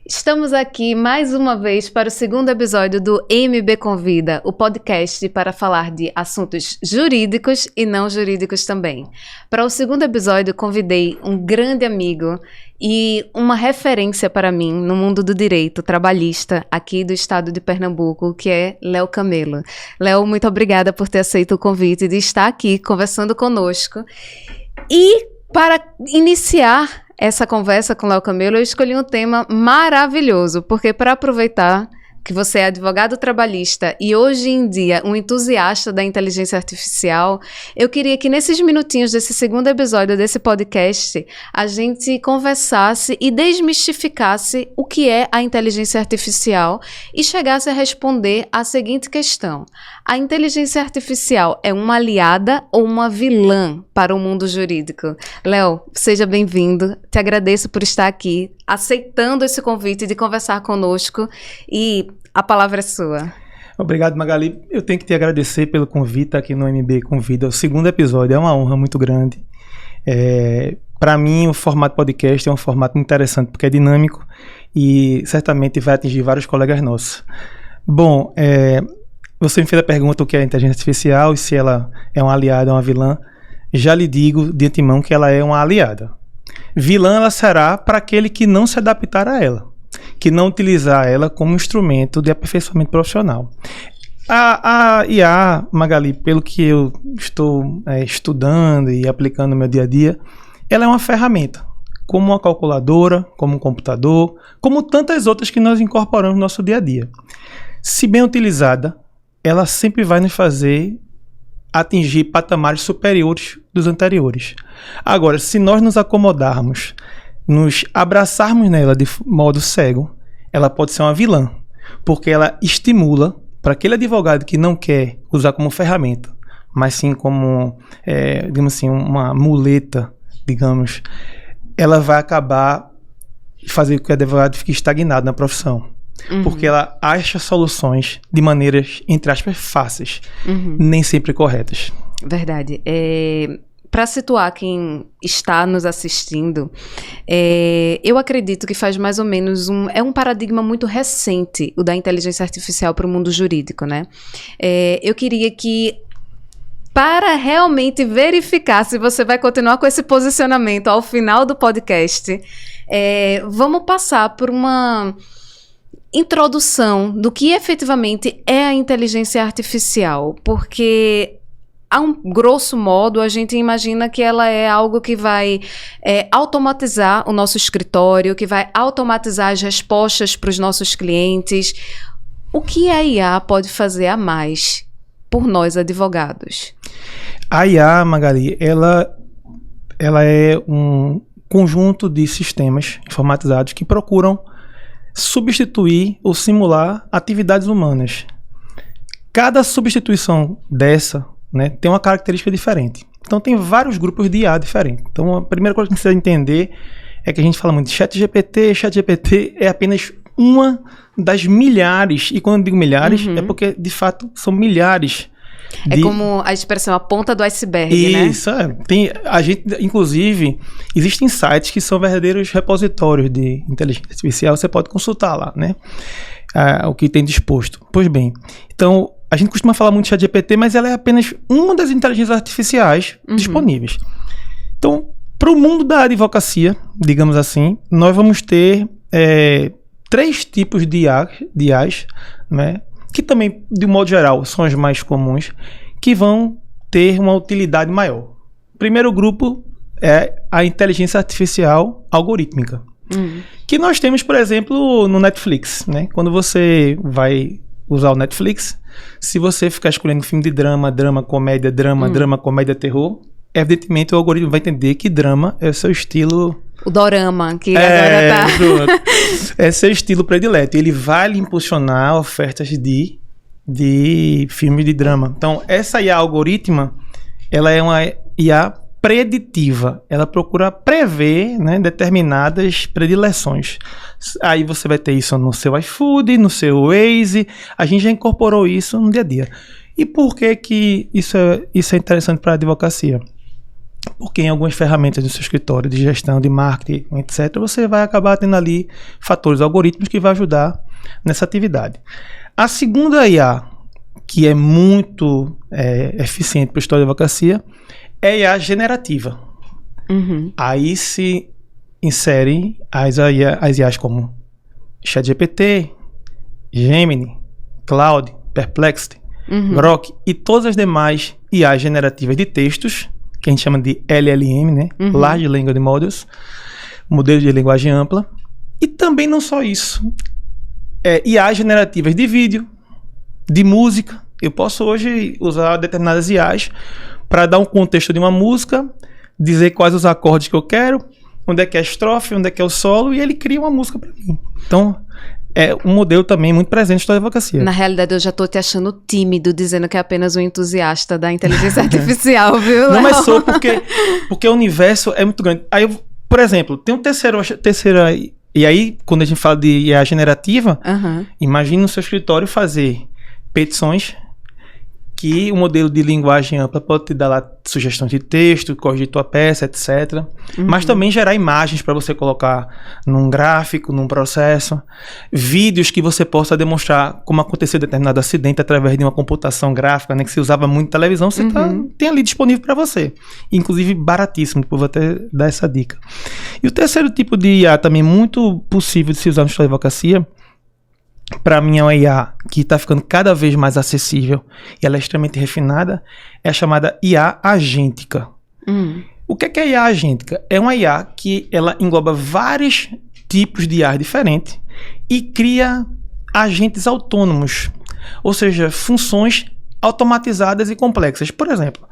Estamos aqui mais uma vez para o segundo episódio do MB Convida, o podcast para falar de assuntos jurídicos e não jurídicos também. Para o segundo episódio, convidei um grande amigo e uma referência para mim no mundo do direito trabalhista aqui do estado de Pernambuco, que é Léo Camelo. Léo, muito obrigada por ter aceito o convite de estar aqui conversando conosco. E para iniciar essa conversa com Léo Camelo, eu escolhi um tema maravilhoso, porque para aproveitar que você é advogado trabalhista e hoje em dia um entusiasta da inteligência artificial, eu queria que nesses minutinhos desse segundo episódio desse podcast, a gente conversasse e desmistificasse o que é a inteligência artificial e chegasse a responder a seguinte questão: a inteligência artificial é uma aliada ou uma vilã para o mundo jurídico? Léo, seja bem-vindo, te agradeço por estar aqui, aceitando esse convite de conversar conosco, e a palavra é sua. Obrigado, Magali. Eu tenho que te agradecer pelo convite aqui no MB Convida. O segundo episódio é uma honra muito grande. Para mim, o formato podcast é um formato muito interessante, porque é dinâmico e certamente vai atingir vários colegas nossos. Bom, você me fez a pergunta o que é a inteligência artificial e se ela é uma aliada ou uma vilã. Já lhe digo de antemão que ela é uma aliada. Vilã ela será para aquele que não se adaptar a ela, que não utilizar ela como instrumento de aperfeiçoamento profissional. A IA, Magali, pelo que eu estou estudando e aplicando no meu dia a dia, ela é uma ferramenta, como uma calculadora, como um computador, como tantas outras que nós incorporamos no nosso dia a dia. Se bem utilizada, ela sempre vai nos fazer atingir patamares superiores dos anteriores. Agora, se nós nos acomodarmos, nos abraçarmos nela de modo cego, ela pode ser uma vilã, porque ela estimula para aquele advogado que não quer usar como ferramenta, mas sim como, digamos assim, uma muleta, digamos, ela vai acabar fazendo com que o advogado fique estagnado na profissão. Uhum. Porque ela acha soluções de maneiras, entre aspas, fáceis, nem sempre corretas. Verdade. Para situar quem está nos assistindo, eu acredito que faz mais ou menos um paradigma muito recente, o da inteligência artificial para o mundo jurídico, né? Eu queria que, para realmente verificar se você vai continuar com esse posicionamento ao final do podcast, vamos passar por uma introdução do que efetivamente é a inteligência artificial, porque a um grosso modo a gente imagina que ela é algo que vai automatizar o nosso escritório, que vai automatizar as respostas para os nossos clientes. O que a IA pode fazer a mais por nós advogados? A IA, Magali, ela é um conjunto de sistemas informatizados que procuram substituir ou simular atividades humanas. Cada substituição dessa, né, tem uma característica diferente. Então tem vários grupos de IA diferentes. Então a primeira coisa que você precisa entender é que a gente fala muito de ChatGPT. ChatGPT é apenas uma das milhares, e quando eu digo milhares, é porque de fato são milhares. É como a expressão, a ponta do iceberg, né? Isso, inclusive, existem sites que são verdadeiros repositórios de inteligência artificial, você pode consultar lá, né? O que tem disposto. Pois bem, então, a gente costuma falar muito de ChatGPT, mas ela é apenas uma das inteligências artificiais disponíveis. Então, para o mundo da advocacia, digamos assim, nós vamos ter 3 tipos de IAs, né? Que também, de um modo geral, são as mais comuns, que vão ter uma utilidade maior. O primeiro grupo é a inteligência artificial algorítmica, que nós temos, por exemplo, no Netflix, né? Quando você vai usar o Netflix, se você ficar escolhendo filme de drama, comédia, drama, comédia, terror, evidentemente o algoritmo vai entender que drama é o seu estilo. O dorama, que agora tá... É seu estilo predileto. Ele vai lhe impulsionar ofertas de filmes de drama. Então, essa IA algorítmica, ela é uma IA preditiva. Ela procura prever, né, determinadas predileções. Aí você vai ter isso no seu iFood, no seu Waze. A gente já incorporou isso no dia a dia. E por que isso é interessante para a advocacia? porque em algumas ferramentas do seu escritório de gestão, de marketing, etc., você vai acabar tendo ali fatores algoritmos que vai ajudar nessa atividade. A segunda IA, que é muito eficiente para o história de advocacia, é a IA generativa. Uhum. Aí se inserem as IAs como ChatGPT, Gemini, Claude, Perplexity, Grok e todas as demais IAs generativas de textos, que a gente chama de LLM, né? Large Language Models, modelo de linguagem ampla. E também não só isso. IAs generativas de vídeo, de música. Eu posso hoje usar determinadas IAs para dar um contexto de uma música, dizer quais os acordes que eu quero, onde é que é a estrofe, onde é que é o solo, e ele cria uma música para mim. Então, é um modelo também muito presente na história da advocacia. Na realidade, eu já tô te achando tímido, dizendo que é apenas um entusiasta da inteligência artificial, viu, Léo? Não, mas sou, porque o universo é muito grande. Aí, por exemplo, tem um terceira... E aí, quando a gente fala de IA generativa, imagine no seu escritório fazer petições que o modelo de linguagem ampla pode te dar lá sugestões de texto, corrigir tua peça, etc. Mas também gerar imagens para você colocar num gráfico, num processo. Vídeos que você possa demonstrar como aconteceu determinado acidente através de uma computação gráfica, né, que se usava muito em televisão, você tem ali disponível para você. Inclusive baratíssimo, vou até dar essa dica. E o terceiro tipo de IA também muito possível de se usar no história de advocacia, para mim é uma IA que está ficando cada vez mais acessível e ela é extremamente refinada, é a chamada IA agêntica. O que é IA agêntica? É uma IA que ela engloba vários tipos de IA diferentes e cria agentes autônomos, ou seja, funções automatizadas e complexas. Por exemplo,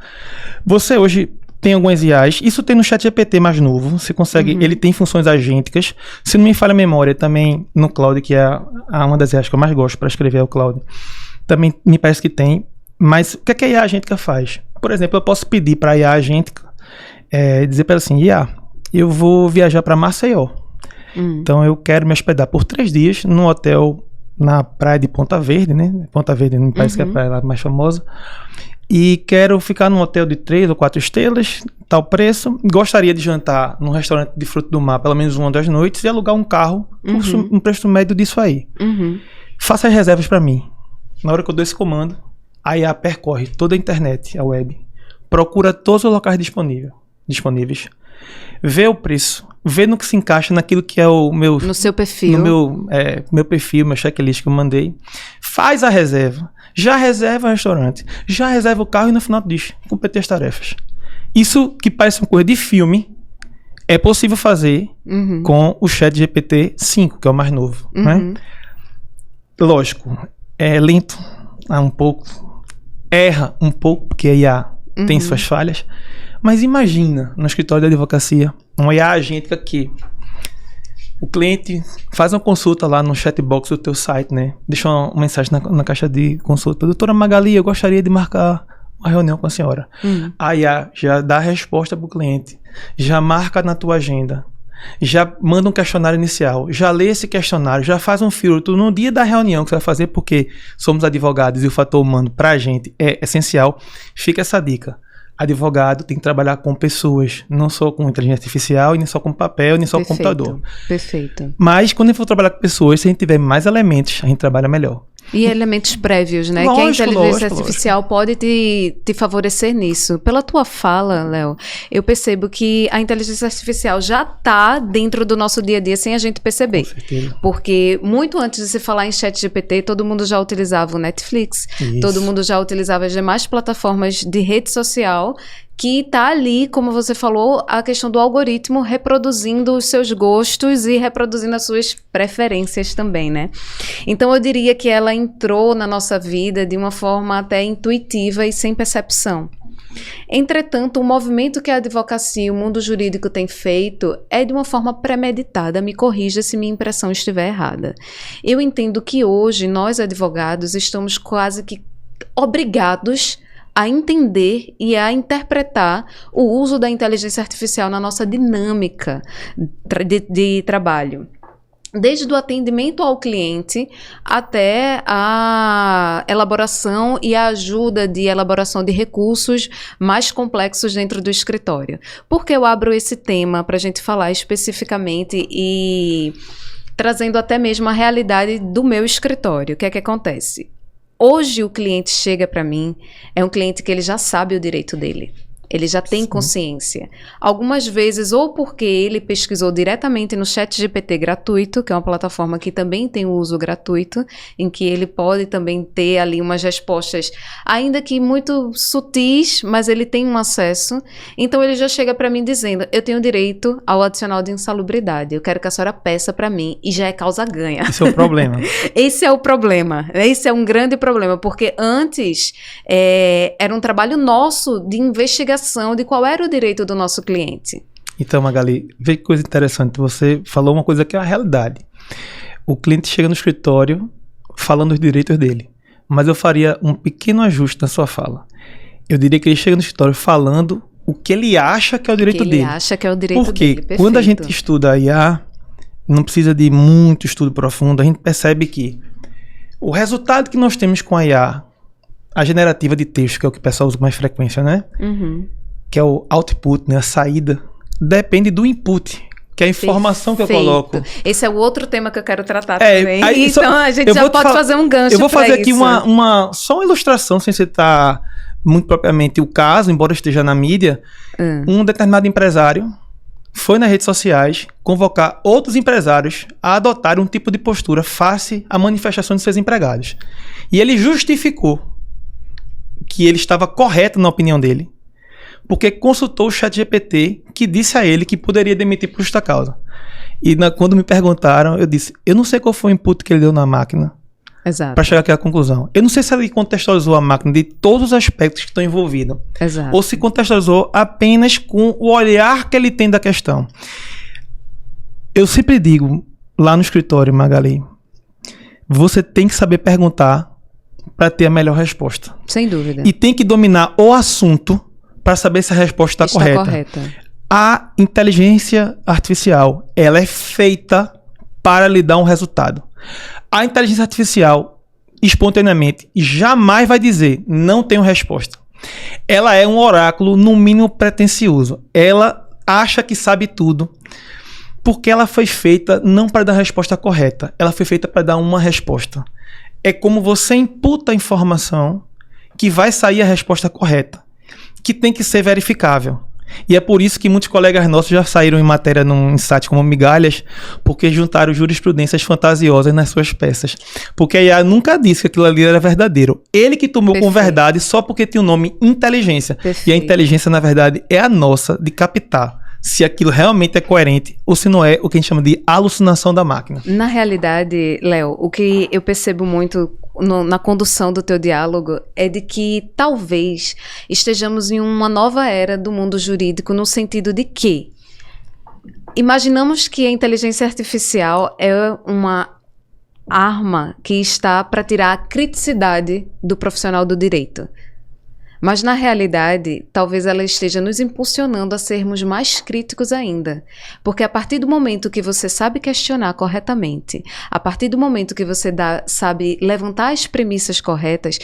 você hoje tem algumas IAs, isso tem no ChatGPT mais novo, você consegue, ele tem funções agênticas, se não me falha a memória, também no Claude, que é uma das IAs que eu mais gosto para escrever, é o Claude, também me parece que tem, mas o que a IA agêntica faz? Por exemplo, eu posso pedir para a IA agêntica, dizer para ela assim, IA, eu vou viajar para Maceió, então eu quero me hospedar por 3 dias num hotel na praia de Ponta Verde, né? Ponta Verde me parece que é a praia lá mais famosa, e quero ficar num hotel de 3 ou 4 estrelas, tal preço. Gostaria de jantar num restaurante de fruto do mar pelo menos uma das noites e alugar um carro por um preço médio disso aí. Faça as reservas para mim. Na hora que eu dou esse comando, a IA percorre toda a internet, a web, procura todos os locais disponíveis, vê o preço, vê no que se encaixa naquilo que é o meu... No seu perfil. No meu perfil, meu checklist que eu mandei. Faz a reserva. Já reserva o restaurante, já reserva o carro e no final diz, completar as tarefas. Isso que parece uma coisa de filme, é possível fazer com o ChatGPT 5, que é o mais novo. Né? Lógico, é lento um pouco, erra um pouco, porque a IA tem suas falhas, mas imagina no escritório de advocacia, uma IA agêntica que o cliente faz uma consulta lá no chatbox do teu site, né? Deixa uma mensagem na caixa de consulta. Doutora Magali, eu gostaria de marcar uma reunião com a senhora. A IA já dá a resposta para o cliente, já marca na tua agenda, já manda um questionário inicial, já lê esse questionário, já faz um filtro no dia da reunião que você vai fazer, porque somos advogados e o fator humano para a gente é essencial. Fica essa dica. Advogado tem que trabalhar com pessoas, não só com inteligência artificial, e nem só com papel, nem só com computador. Perfeito. Mas quando a gente for trabalhar com pessoas, se a gente tiver mais elementos, a gente trabalha melhor. E elementos prévios, né? Lógico, que a inteligência artificial pode te favorecer nisso. Pela tua fala, Léo, eu percebo que a inteligência artificial já está dentro do nosso dia a dia sem a gente perceber. Com certeza. Porque muito antes de se falar em ChatGPT, todo mundo já utilizava o Netflix, todo mundo já utilizava as demais plataformas de rede social, que está ali, como você falou, a questão do algoritmo reproduzindo os seus gostos e reproduzindo as suas preferências também, né? Então, eu diria que ela entrou na nossa vida de uma forma até intuitiva e sem percepção. Entretanto, o movimento que a advocacia e o mundo jurídico tem feito é de uma forma premeditada. Me corrija se minha impressão estiver errada. Eu entendo que hoje nós, advogados, estamos quase que obrigados a entender e a interpretar o uso da inteligência artificial na nossa dinâmica de trabalho. desde o atendimento ao cliente até a elaboração e a ajuda de elaboração de recursos mais complexos dentro do escritório. Por que eu abro esse tema para a gente falar especificamente e trazendo até mesmo a realidade do meu escritório? O que é que acontece? Hoje o cliente chega para mim, é um cliente que ele já sabe o direito dele. Ele já tem consciência. Algumas vezes, ou porque ele pesquisou diretamente no ChatGPT gratuito, que é uma plataforma que também tem o uso gratuito, em que ele pode também ter ali umas respostas, ainda que muito sutis, mas ele tem um acesso. Então ele já chega para mim dizendo, eu tenho direito ao adicional de insalubridade, eu quero que a senhora peça para mim, e já é causa ganha. Esse é o problema. Esse é o problema. Esse é um grande problema, porque antes era um trabalho nosso de investigação de qual era o direito do nosso cliente. Então, Magali, vê que coisa interessante. Você falou uma coisa que é a realidade. O cliente chega no escritório falando os direitos dele. Mas eu faria um pequeno ajuste na sua fala. Eu diria que ele chega no escritório falando o que ele acha que é o direito dele. Ele acha que é o direito dele. Porque quando a gente estuda a IA, não precisa de muito estudo profundo, a gente percebe que o resultado que nós temos com a IA, a generativa de texto, que é o que o pessoal usa com mais frequência, né? Uhum. Que é o output, né? A saída, depende do input, que é a informação que eu coloco. Esse é o outro tema que eu quero tratar também. Aí, então a gente já pode fazer um gancho. Eu vou fazer aqui isso. só uma ilustração, sem citar muito propriamente o caso, embora esteja na mídia. Um determinado empresário foi nas redes sociais convocar outros empresários a adotarem um tipo de postura face à manifestação de seus empregados. E ele justificou que ele estava correto na opinião dele, porque consultou o ChatGPT, que disse a ele que poderia demitir por justa causa. E quando me perguntaram, eu disse, eu não sei qual foi o input que ele deu na máquina para chegar aqui à conclusão. Eu não sei se ele contextualizou a máquina de todos os aspectos que estão envolvidos. Exato. Ou se contextualizou apenas com o olhar que ele tem da questão. Eu sempre digo, lá no escritório, Magali, você tem que saber perguntar para ter a melhor resposta. Sem dúvida. E tem que dominar o assunto para saber se a resposta está correta. A inteligência artificial, ela é feita para lhe dar um resultado. A inteligência artificial, espontaneamente, jamais vai dizer, não tenho resposta. Ela é um oráculo, no mínimo, pretensioso. Ela acha que sabe tudo, porque ela foi feita não para dar a resposta correta. Ela foi feita para dar uma resposta. É como você imputa a informação que vai sair a resposta correta, que tem que ser verificável. E é por isso que muitos colegas nossos já saíram em matéria num site como Migalhas, porque juntaram jurisprudências fantasiosas nas suas peças. Porque a IA nunca disse que aquilo ali era verdadeiro. Ele que tomou com verdade só porque tinha o nome inteligência. E a inteligência, na verdade, é a nossa de captar se aquilo realmente é coerente ou se não é o que a gente chama de alucinação da máquina. Na realidade, Léo, o que eu percebo muito na condução do teu diálogo é de que talvez estejamos em uma nova era do mundo jurídico, no sentido de que imaginamos que a inteligência artificial é uma arma que está para tirar a criticidade do profissional do direito. Mas, na realidade, talvez ela esteja nos impulsionando a sermos mais críticos ainda. Porque a partir do momento que você sabe questionar corretamente, a partir do momento que você sabe levantar as premissas corretas...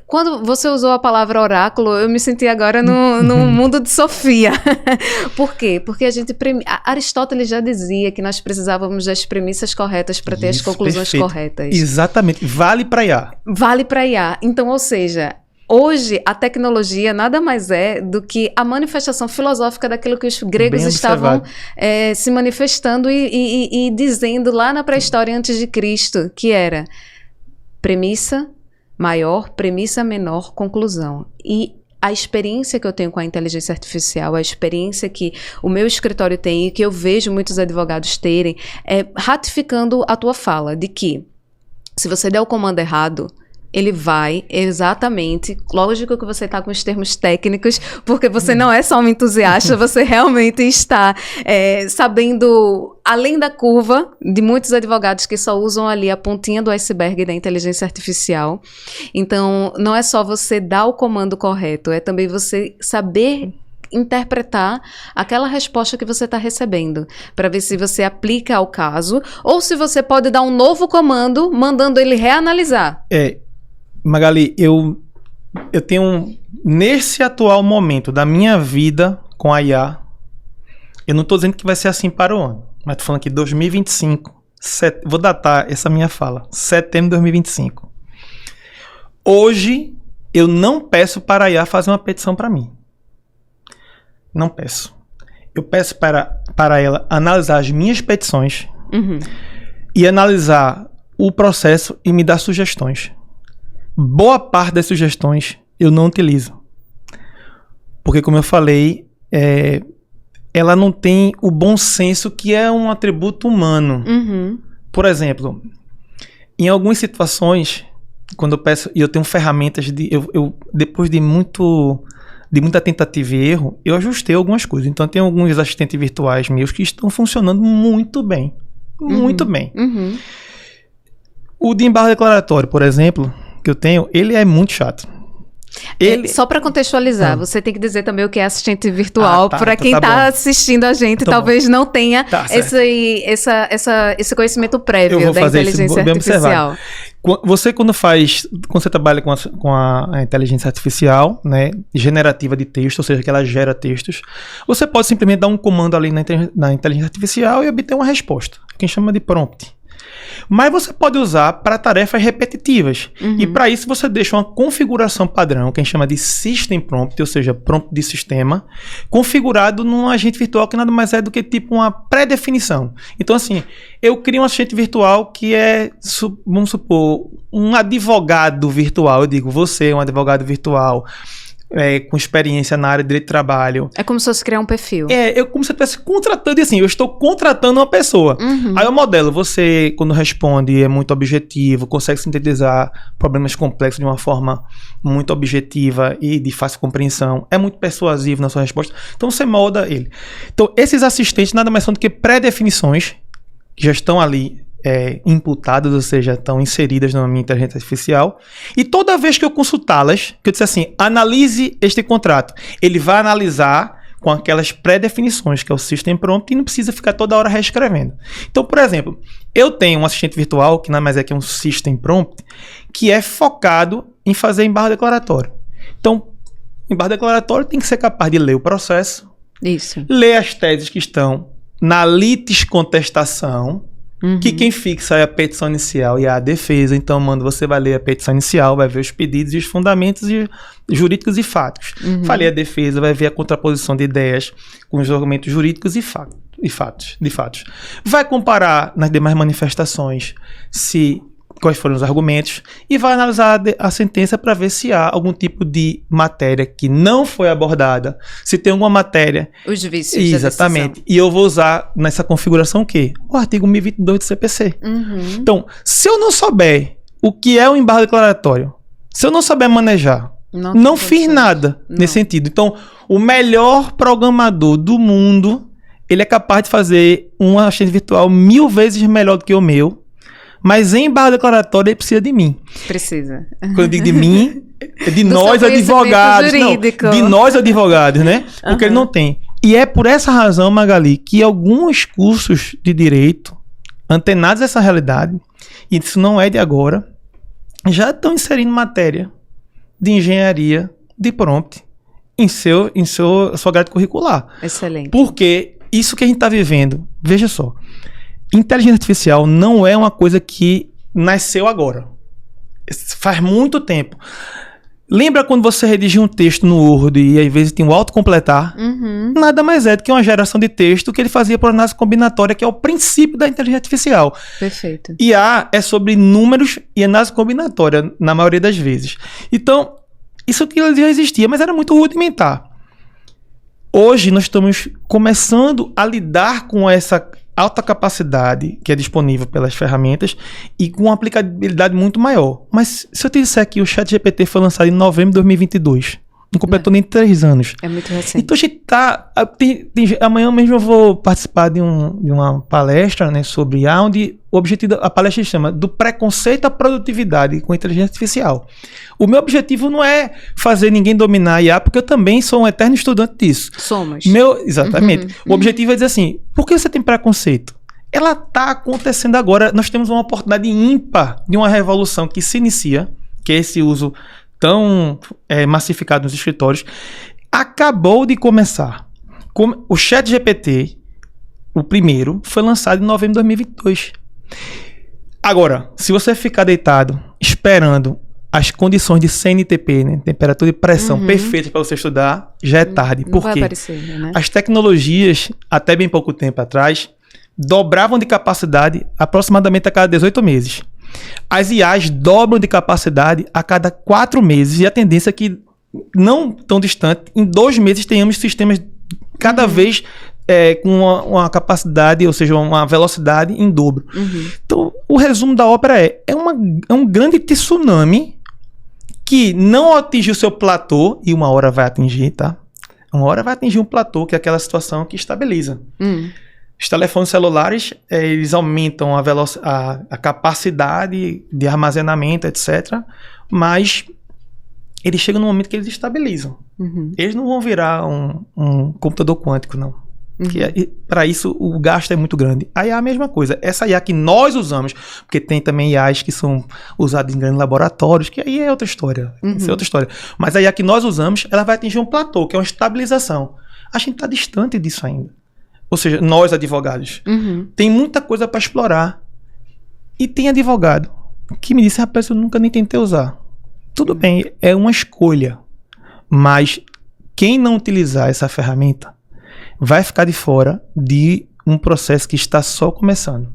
Quando você usou a palavra oráculo, eu me senti agora no mundo de Sofia. Por quê? Porque Aristóteles já dizia que nós precisávamos das premissas corretas para ter as conclusões corretas. Exatamente. Vale para IA. Vale para IA. Então, ou seja... Hoje, a tecnologia nada mais é do que a manifestação filosófica daquilo que os gregos estavam se manifestando e dizendo lá na pré-história antes de Cristo, que era premissa maior, premissa menor, conclusão. E a experiência que eu tenho com a inteligência artificial, a experiência que o meu escritório tem e que eu vejo muitos advogados terem, é ratificando a tua fala de que se você der o comando errado, ele vai exatamente... Lógico que você está com os termos técnicos, porque você não é só um entusiasta, você realmente está sabendo, além da curva, de muitos advogados que só usam ali a pontinha do iceberg da inteligência artificial. Então, não é só você dar o comando correto, é também você saber interpretar aquela resposta que você está recebendo, para ver se você aplica ao caso, ou se você pode dar um novo comando, mandando ele reanalisar. Magali, eu tenho, nesse atual momento da minha vida com a IA, eu não estou dizendo que vai ser assim para o ano, mas estou falando que 2025, vou datar essa minha fala, setembro de 2025. Hoje, eu não peço para a IA fazer uma petição para mim. Não peço. Eu peço para ela analisar as minhas petições e analisar o processo e me dar sugestões. Boa parte das sugestões eu não utilizo. Porque, como eu falei, ela não tem o bom senso, que é um atributo humano. Por exemplo, em algumas situações, quando eu peço, e eu tenho ferramentas depois de muita tentativa e erro, eu ajustei algumas coisas. Então, tem alguns assistentes virtuais meus que estão funcionando muito bem. Muito bem. O de embargo declaratório, por exemplo, que eu tenho, ele é muito chato. Só para contextualizar, você tem que dizer também o que é assistente virtual, para quem está assistindo a gente, talvez não tenha esse conhecimento prévio da inteligência artificial. Quando você trabalha com a inteligência artificial, né, generativa de texto, ou seja, que ela gera textos, você pode simplesmente dar um comando ali na inteligência artificial e obter uma resposta, que a gente chama de prompt. Mas você pode usar para tarefas repetitivas. E para isso você deixa uma configuração padrão, que a gente chama de System Prompt, ou seja, prompt de sistema, configurado num agente virtual que nada mais é do que tipo uma pré-definição. Então, assim, eu crio um assistente virtual que é, vamos supor, um advogado virtual. Eu digo, você é um advogado virtual, com experiência na área de direito de trabalho. É como se fosse criar um perfil. Como se eu estivesse contratando, e assim, eu estou contratando uma pessoa. Aí eu modelo, você, quando responde, é muito objetivo, consegue sintetizar problemas complexos de uma forma muito objetiva e de fácil compreensão, é muito persuasivo na sua resposta. Então você molda ele. Então, esses assistentes nada mais são do que pré-definições que já estão ali imputadas, ou seja, estão inseridas na minha inteligência artificial, e toda vez que eu consultá-las, que eu disse assim, analise este contrato, ele vai analisar com aquelas pré-definições, que é o System Prompt, e não precisa ficar toda hora reescrevendo. Então, por exemplo, eu tenho um assistente virtual, que nada mais é que um System Prompt, que é focado em fazer embargo declaratório. Então, embargo declaratório tem que ser capaz de ler o processo, ler as teses que estão na litis contestação, que quem fixa é a petição inicial e a defesa. Então, você vai ler a petição inicial, vai ver os pedidos e os fundamentos jurídicos e fáticos. Vai ler a defesa, vai ver a contraposição de ideias com os argumentos jurídicos e fatos. Vai comparar nas demais manifestações quais foram os argumentos e vai analisar a sentença para ver se há algum tipo de matéria que não foi abordada, se tem alguma matéria... Os vícios. Exatamente. E eu vou usar nessa configuração o quê? O artigo 1022 do CPC. Então, se eu não souber o que é o embargo declaratório, se eu não souber manejar, não fiz nada nesse sentido. Então, o melhor programador do mundo, ele é capaz de fazer um assistente virtual 1000 vezes melhor do que o meu. Mas em embargo declaratório ele precisa de mim. Precisa. Quando eu digo de mim, é de nós advogados. Não, de nós advogados, né? Porque ele não tem. E é por essa razão, Magali, que alguns cursos de direito, antenados a essa realidade, e isso não é de agora, já estão inserindo matéria de engenharia de prompt em sua grade curricular. Excelente. Porque isso que a gente está vivendo, veja só, inteligência artificial não é uma coisa que nasceu agora. Faz muito tempo. Lembra quando você redigia um texto no Word e às vezes tem o autocompletar? Nada mais é do que uma geração de texto que ele fazia por análise combinatória, que é o princípio da inteligência artificial. Perfeito. IA é sobre números e análise combinatória, na maioria das vezes. Então, isso que já existia, mas era muito rudimentar. Hoje nós estamos começando a lidar com essa alta capacidade que é disponível pelas ferramentas e com uma aplicabilidade muito maior. Mas se eu te disser que o ChatGPT foi lançado em novembro de 2022, Não completou nem 3 anos. É muito recente. Então a gente tá... amanhã mesmo eu vou participar de uma palestra, né, sobre IA, onde o objetivo da palestra se chama Do Preconceito à Produtividade com Inteligência Artificial. O meu objetivo não é fazer ninguém dominar a IA, porque eu também sou um eterno estudante disso. Somos. Exatamente. O objetivo é dizer assim, por que você tem preconceito? Ela está acontecendo agora. Nós temos uma oportunidade ímpar de uma revolução que se inicia, que é esse uso tão massificado nos escritórios, acabou de começar. O ChatGPT, o primeiro, foi lançado em novembro de 2022. Agora, se você ficar deitado esperando as condições de CNTP, né, temperatura e pressão perfeitas para você estudar, já é tarde. Por quê? Né? As tecnologias, até bem pouco tempo atrás, dobravam de capacidade aproximadamente a cada 18 meses. As IAs dobram de capacidade a cada 4 meses e a tendência é que, não tão distante, em 2 meses tenhamos sistemas cada vez com uma capacidade, ou seja, uma velocidade em dobro. Então, o resumo da ópera é um grande tsunami que não atingiu o seu platô, e uma hora vai atingir, tá? Uma hora vai atingir um platô, que é aquela situação que estabiliza. Os telefones celulares, eles aumentam a capacidade de armazenamento, etc. Mas eles chegam no momento que eles estabilizam. Eles não vão virar um computador quântico, não. Para isso, o gasto é muito grande. A IA é a mesma coisa. Essa IA que nós usamos, porque tem também IAs que são usadas em grandes laboratórios, que aí é outra história. Isso é outra história. Mas a IA que nós usamos, ela vai atingir um platô, que é uma estabilização. A gente está distante disso ainda. Ou seja, nós advogados. Tem muita coisa para explorar. E tem advogado que me disse, rapaz, eu nunca nem tentei usar. Tudo bem, é uma escolha. Mas quem não utilizar essa ferramenta vai ficar de fora de um processo que está só começando.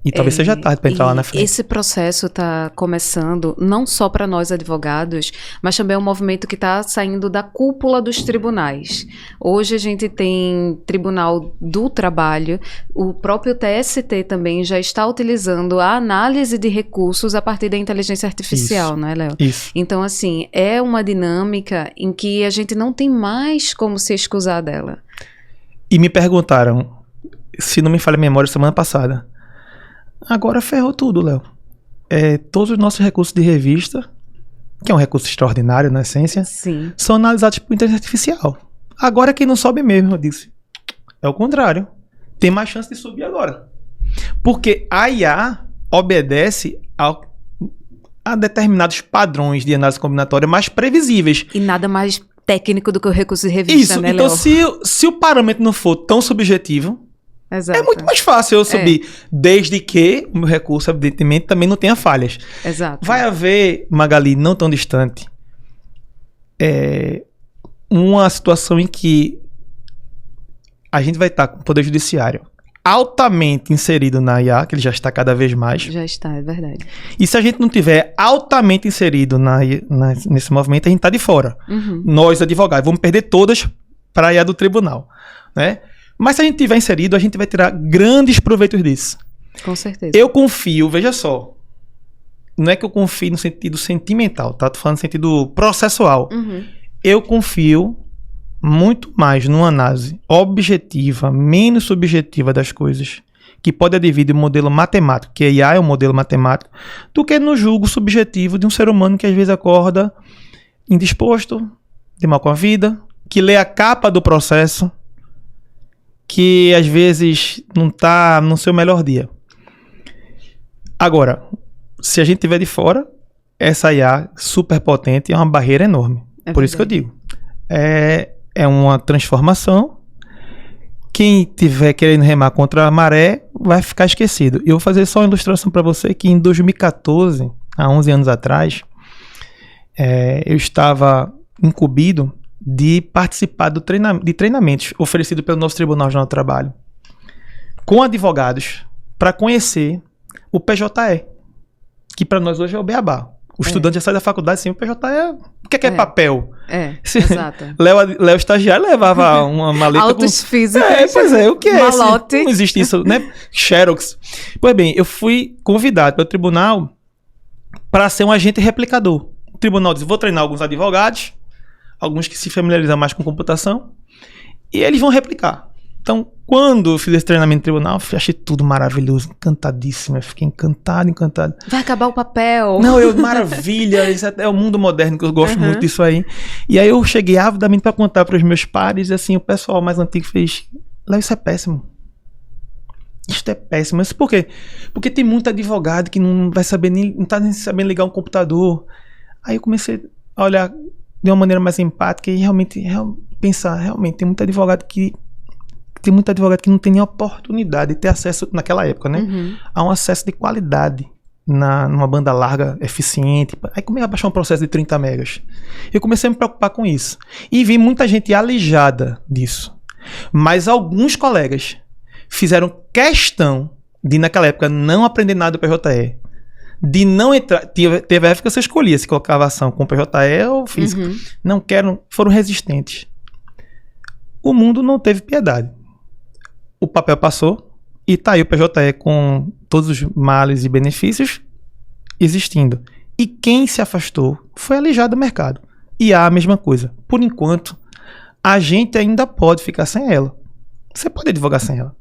E talvez seja tarde para entrar lá na frente. Esse processo está começando não só para nós advogados, mas também é um movimento que está saindo da cúpula dos tribunais. Hoje a gente tem Tribunal do Trabalho, o próprio TST também já está utilizando a análise de recursos a partir da inteligência artificial, não é, Léo? Isso. Então, assim, é uma dinâmica em que a gente não tem mais como se excusar dela. E me perguntaram, se não me falha a memória, semana passada, agora ferrou tudo, Léo. Todos os nossos recursos de revista, que é um recurso extraordinário na essência, Sim. são analisados por inteligência artificial. Agora quem não sobe mesmo, eu disse. É o contrário. Tem mais chance de subir agora. Porque a IA obedece a determinados padrões de análise combinatória mais previsíveis. E nada mais técnico do que o recurso de revista, Isso, né, então Léo? se o parâmetro não for tão subjetivo, Exato. é muito mais fácil eu subir, desde que o meu recurso, evidentemente, também não tenha falhas. Exato. Vai haver, Magali, não tão distante, uma situação em que a gente vai estar com o Poder Judiciário altamente inserido na IA, que ele já está cada vez mais. Já está, é verdade. E se a gente não tiver altamente inserido nesse movimento, a gente está de fora. Nós, advogados, vamos perder todas para a IA do tribunal, né? Mas se a gente tiver inserido, a gente vai tirar grandes proveitos disso. Com certeza. Eu confio, veja só, não é que eu confio no sentido sentimental, tá? Tô falando no sentido processual. Eu confio muito mais numa análise objetiva, menos subjetiva das coisas, que pode advir do modelo matemático, que a IA é um modelo matemático, do que no julgo subjetivo de um ser humano que às vezes acorda indisposto, de mal com a vida, que lê a capa do processo, que às vezes não está no seu melhor dia. Agora, se a gente tiver de fora, essa IA super potente é uma barreira enorme. Por isso que eu digo. É uma transformação. Quem tiver querendo remar contra a maré vai ficar esquecido. Eu vou fazer só uma ilustração para você que em 2014, há 11 anos atrás, eu estava incumbido de participar de treinamentos oferecidos pelo nosso Tribunal Regional do Trabalho com advogados para conhecer o PJE, que para nós hoje é o beabá. O estudante já sai da faculdade sem o PJE. O que é papel? Exato. Léo estagiário levava uma maleta Autos com... físicos. Pois é, o que é malote. Não existe isso, né? Xerox. Pois bem, eu fui convidado pelo tribunal para ser um agente replicador. O tribunal disse, vou treinar alguns advogados, alguns que se familiarizam mais com computação, e eles vão replicar. Então, quando eu fiz esse treinamento no tribunal, eu achei tudo maravilhoso, encantadíssimo. Eu fiquei encantado. Vai acabar o papel. Não, maravilha, isso é o mundo moderno, que eu gosto muito disso aí. E aí eu cheguei avidamente para contar para os meus pares, e assim, o pessoal mais antigo fez, Léo, isso é péssimo. Isto é péssimo. Mas por quê? Porque tem muito advogado que não vai saber não tá nem sabendo ligar um computador. Aí eu comecei a olhar de uma maneira mais empática e realmente pensar, realmente, tem muito advogado que não tem nem oportunidade de ter acesso, naquela época, né? A um acesso de qualidade numa banda larga, eficiente. Aí comecei a baixar um processo de 30 megas. Eu comecei a me preocupar com isso. E vi muita gente alijada disso. Mas alguns colegas fizeram questão de, naquela época, não aprender nada do PJE. De não entrar... Teve a época que você escolhia se colocava ação com PJE ou físico. Não quero... Foram resistentes. O mundo não teve piedade. O papel passou e tá aí o PJE com todos os males e benefícios existindo. E quem se afastou foi alijado do mercado. E há a mesma coisa. Por enquanto, a gente ainda pode ficar sem ela. Você pode advogar sem ela.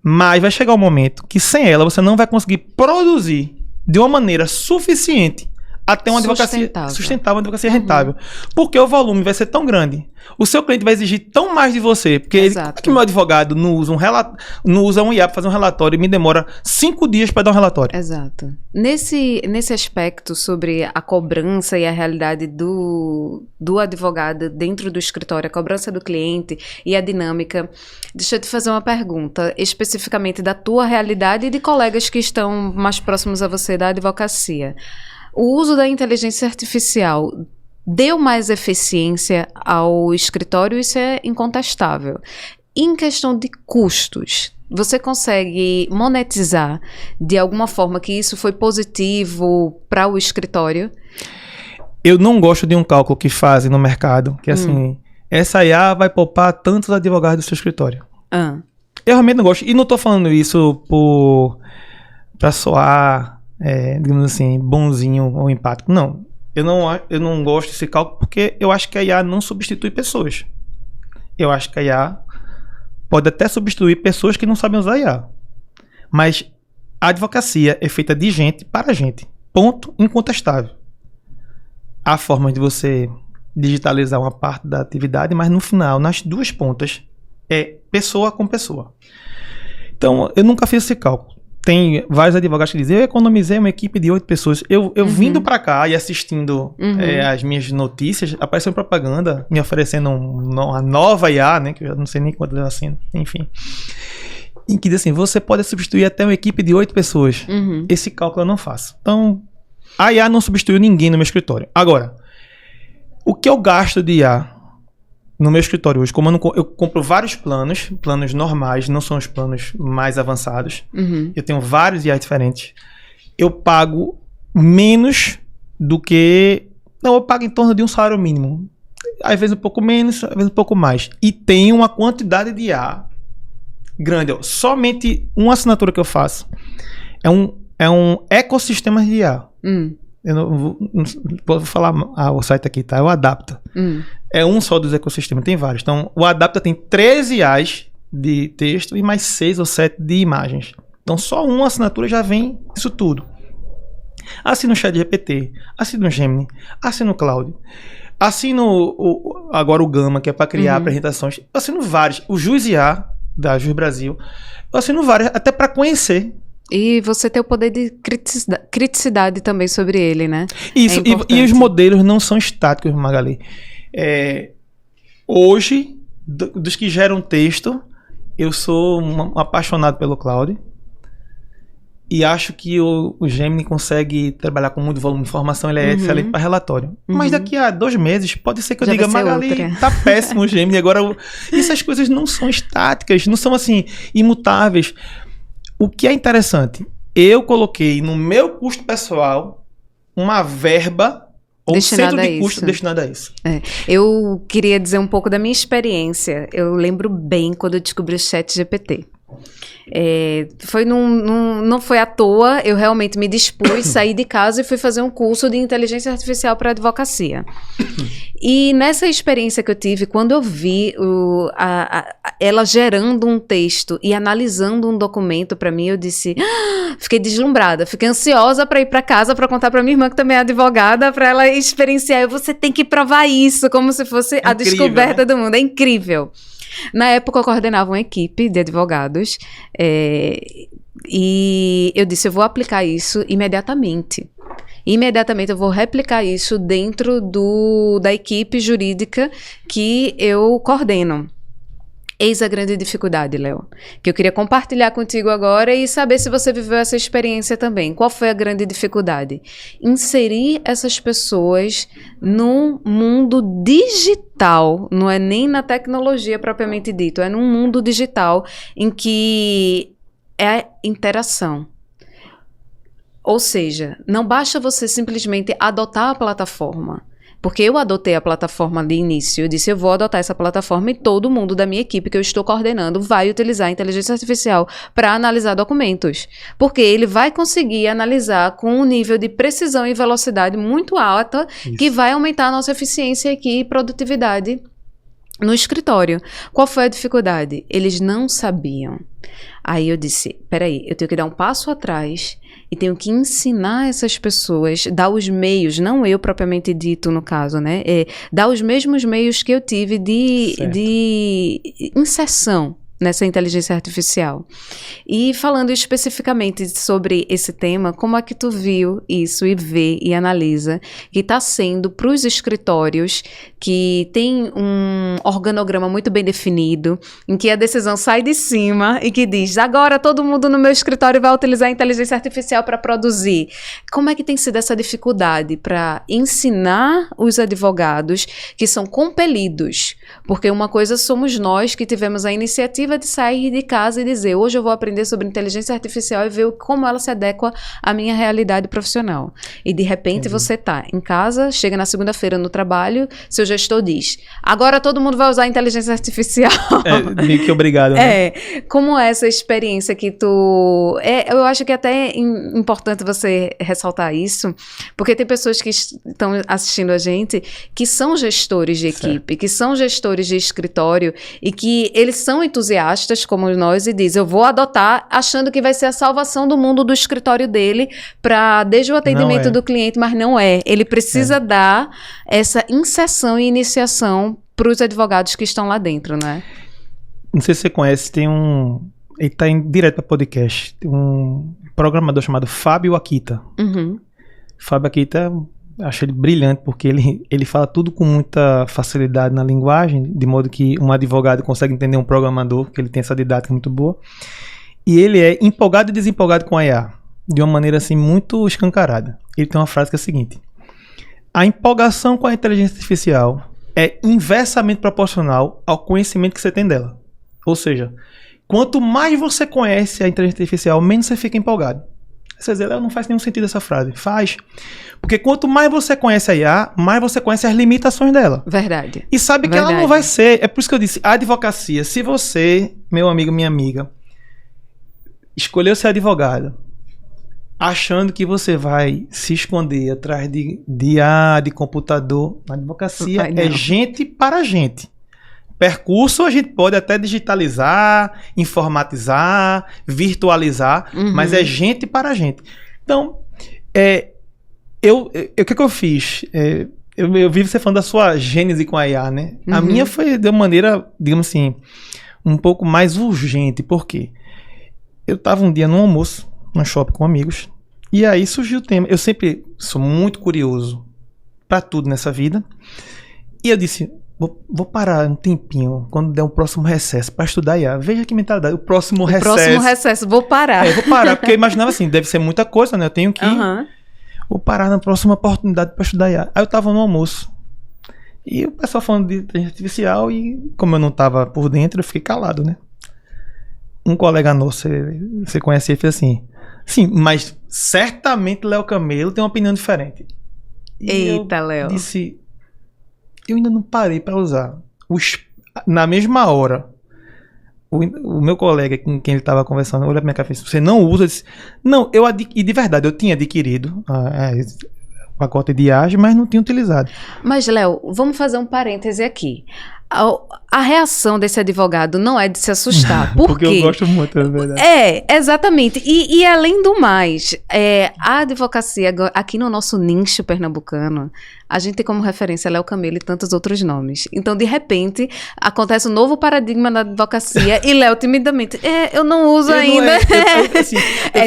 Mas vai chegar um momento que sem ela você não vai conseguir produzir de uma maneira suficiente até uma advocacia sustentável, uma advocacia rentável. Porque o volume vai ser tão grande. O seu cliente vai exigir tão mais de você. Porque que meu advogado não usa um IA para fazer um relatório e me demora 5 dias para dar um relatório. Exato. Nesse aspecto sobre a cobrança e a realidade do advogado dentro do escritório, a cobrança do cliente e a dinâmica, deixa eu te fazer uma pergunta, especificamente da tua realidade e de colegas que estão mais próximos a você da advocacia. O uso da inteligência artificial deu mais eficiência ao escritório, isso é incontestável. Em questão de custos, você consegue monetizar de alguma forma que isso foi positivo para o escritório? Eu não gosto de um cálculo que fazem no mercado, que assim, essa IA vai poupar tantos advogados do seu escritório. Eu realmente não gosto. E não estou falando isso para soar... digamos assim, bonzinho ou empático. Não, eu não gosto desse cálculo porque eu acho que a IA não substitui pessoas. Eu acho que a IA pode até substituir pessoas que não sabem usar a IA. Mas a advocacia é feita de gente para gente. Ponto incontestável. Há formas de você digitalizar uma parte da atividade, mas no final, nas duas pontas, é pessoa com pessoa. Então, eu nunca fiz esse cálculo. Tem vários advogados que dizem, eu economizei uma equipe de 8 pessoas. Eu vindo pra cá e assistindo as minhas notícias, apareceu propaganda me oferecendo uma nova IA, né? Que eu não sei nem quanto eu assino, enfim. Em que diz assim, você pode substituir até uma equipe de 8 pessoas. Esse cálculo eu não faço. Então, a IA não substituiu ninguém no meu escritório. Agora, o que eu gasto de IA no meu escritório hoje, como eu compro vários planos normais, não são os planos mais avançados. Eu tenho vários IAs diferentes. Eu pago menos do que... Não, eu pago em torno de um salário mínimo. Às vezes um pouco menos, às vezes um pouco mais. E tenho uma quantidade de IA grande. Somente uma assinatura que eu faço é um ecossistema de IA. Eu não vou falar o site aqui, tá? É o Adapta. É um só dos ecossistemas, tem vários. Então, o Adapta tem 13 IAs de texto e mais 6 ou 7 de imagens. Então, só uma assinatura já vem isso tudo. Assino o ChatGPT, assino o Gemini, assino o Claude, assino agora o Gama, que é para criar apresentações. Eu assino vários. O Jus IA, da Jus Brasil, eu assino vários, até para conhecer. E você tem o poder de criticidade também sobre ele, né? Isso, e os modelos não são estáticos, Magali. Hoje, dos que geram texto, eu sou um apaixonado pelo Claude. E acho que o Gemini consegue trabalhar com muito volume de informação, ele é excelente para relatório. Mas daqui a 2 meses, pode ser que eu diga, Magali, tá péssimo o Gemini. Agora, essas coisas não são estáticas, não são assim, imutáveis. O que é interessante, eu coloquei no meu custo pessoal uma verba ou centro de custo destinado a isso. Eu queria dizer um pouco da minha experiência. Eu lembro bem quando eu descobri o ChatGPT. Não foi à toa, eu realmente me dispus, saí de casa e fui fazer um curso de inteligência artificial para advocacia. E nessa experiência que eu tive, quando eu vi ela gerando um texto e analisando um documento para mim, eu disse, fiquei deslumbrada, fiquei ansiosa para ir para casa para contar para minha irmã, que também é advogada, para ela experienciar. Você tem que provar isso, como se fosse a descoberta, né, do mundo. É incrível. Na época eu coordenava uma equipe de advogados e eu disse, eu vou aplicar isso imediatamente. Imediatamente eu vou replicar isso dentro da equipe jurídica que eu coordeno. Eis a grande dificuldade, Léo, que eu queria compartilhar contigo agora e saber se você viveu essa experiência também. Qual foi a grande dificuldade? Inserir essas pessoas num mundo digital, não é nem na tecnologia propriamente dito, é num mundo digital em que é interação. Ou seja, não basta você simplesmente adotar a plataforma. Porque eu adotei a plataforma de início, eu disse, eu vou adotar essa plataforma e todo mundo da minha equipe que eu estou coordenando vai utilizar a inteligência artificial para analisar documentos. Porque ele vai conseguir analisar com um nível de precisão e velocidade muito alta, que vai aumentar a nossa eficiência aqui e produtividade no escritório. Qual foi a dificuldade? Eles não sabiam. Aí eu disse, peraí, eu tenho que dar um passo atrás e tenho que ensinar essas pessoas, dar os meios, não eu propriamente dito no caso, né? Dar os mesmos meios que eu tive de inserção nessa inteligência artificial. E falando especificamente sobre esse tema, como é que tu viu isso e vê e analisa que está sendo para os escritórios que tem um organograma muito bem definido, em que a decisão sai de cima e que diz, agora todo mundo no meu escritório vai utilizar a inteligência artificial para produzir. Como é que tem sido essa dificuldade para ensinar os advogados que são compelidos? Porque uma coisa somos nós que tivemos a iniciativa de sair de casa e dizer, hoje eu vou aprender sobre inteligência artificial e ver como ela se adequa à minha realidade profissional. E de repente você tá em casa, chega na segunda-feira no trabalho, seu gestor diz, agora todo mundo vai usar a inteligência artificial. Meio que obrigado, né? Como é essa experiência que tu... eu acho que é até importante você ressaltar isso, porque tem pessoas que estão assistindo a gente que são gestores de equipe, que são gestores de escritório e que eles são entusiastas como nós e diz, eu vou adotar achando que vai ser a salvação do mundo do escritório dele para desde o atendimento do cliente, mas não é. Ele precisa dar essa inserção e iniciação para os advogados que estão lá dentro, né? Não sei se você conhece, ele tá direto para podcast, tem um programador chamado Fábio Akita. Fábio Akita, acho ele brilhante, porque ele fala tudo com muita facilidade na linguagem, de modo que um advogado consegue entender um programador, porque ele tem essa didática muito boa. E ele é empolgado e desempolgado com a IA, de uma maneira assim muito escancarada. Ele tem uma frase que é a seguinte: a empolgação com a inteligência artificial é inversamente proporcional ao conhecimento que você tem dela. Ou seja, quanto mais você conhece a inteligência artificial, menos você fica empolgado. Você diz, não faz nenhum sentido essa frase. Faz. Porque quanto mais você conhece a IA, mais você conhece as limitações dela. Verdade. E sabe que ela não vai ser... É por isso que eu disse, a advocacia, se você, meu amigo, minha amiga, escolheu ser advogado, achando que você vai se esconder atrás de IA, de computador, a advocacia é gente para gente. Percurso a gente pode até digitalizar, informatizar, virtualizar, mas é gente para gente. Então, o que eu fiz? Eu vi você falando da sua gênese com a IA, né? A minha foi de uma maneira, digamos assim, um pouco mais urgente. Por quê? Eu estava um dia no almoço, no shopping com amigos, e aí surgiu o tema. Eu sempre sou muito curioso para tudo nessa vida, e eu disse... Vou parar um tempinho, quando der o próximo recesso, para estudar IA. Veja que mentalidade, o próximo recesso, vou parar. Vou parar, porque eu imaginava assim, deve ser muita coisa, né? Eu tenho que... Vou parar na próxima oportunidade para estudar IA. Aí eu tava no almoço, e o pessoal falando de inteligência artificial, e como eu não tava por dentro, eu fiquei calado, né? Um colega nosso, você conhece ele, fez assim, sim, mas certamente Léo Camelo tem uma opinião diferente. E eita, Léo. Disse... Eu ainda não parei para usar. Na mesma hora, o meu colega com quem ele estava conversando, olha pra minha cara e disse, você não usa? Eu disse, não, e de verdade, eu tinha adquirido o pacote de viagem, mas não tinha utilizado. Mas, Léo, vamos fazer um parêntese aqui. A reação desse advogado não é de se assustar. Por quê? Porque eu gosto muito, na verdade. Exatamente. E além do mais, a advocacia, aqui no nosso nicho pernambucano, a gente tem como referência Léo Camelo e tantos outros nomes. Então, de repente, acontece um novo paradigma na advocacia e Léo timidamente, eu não uso ainda.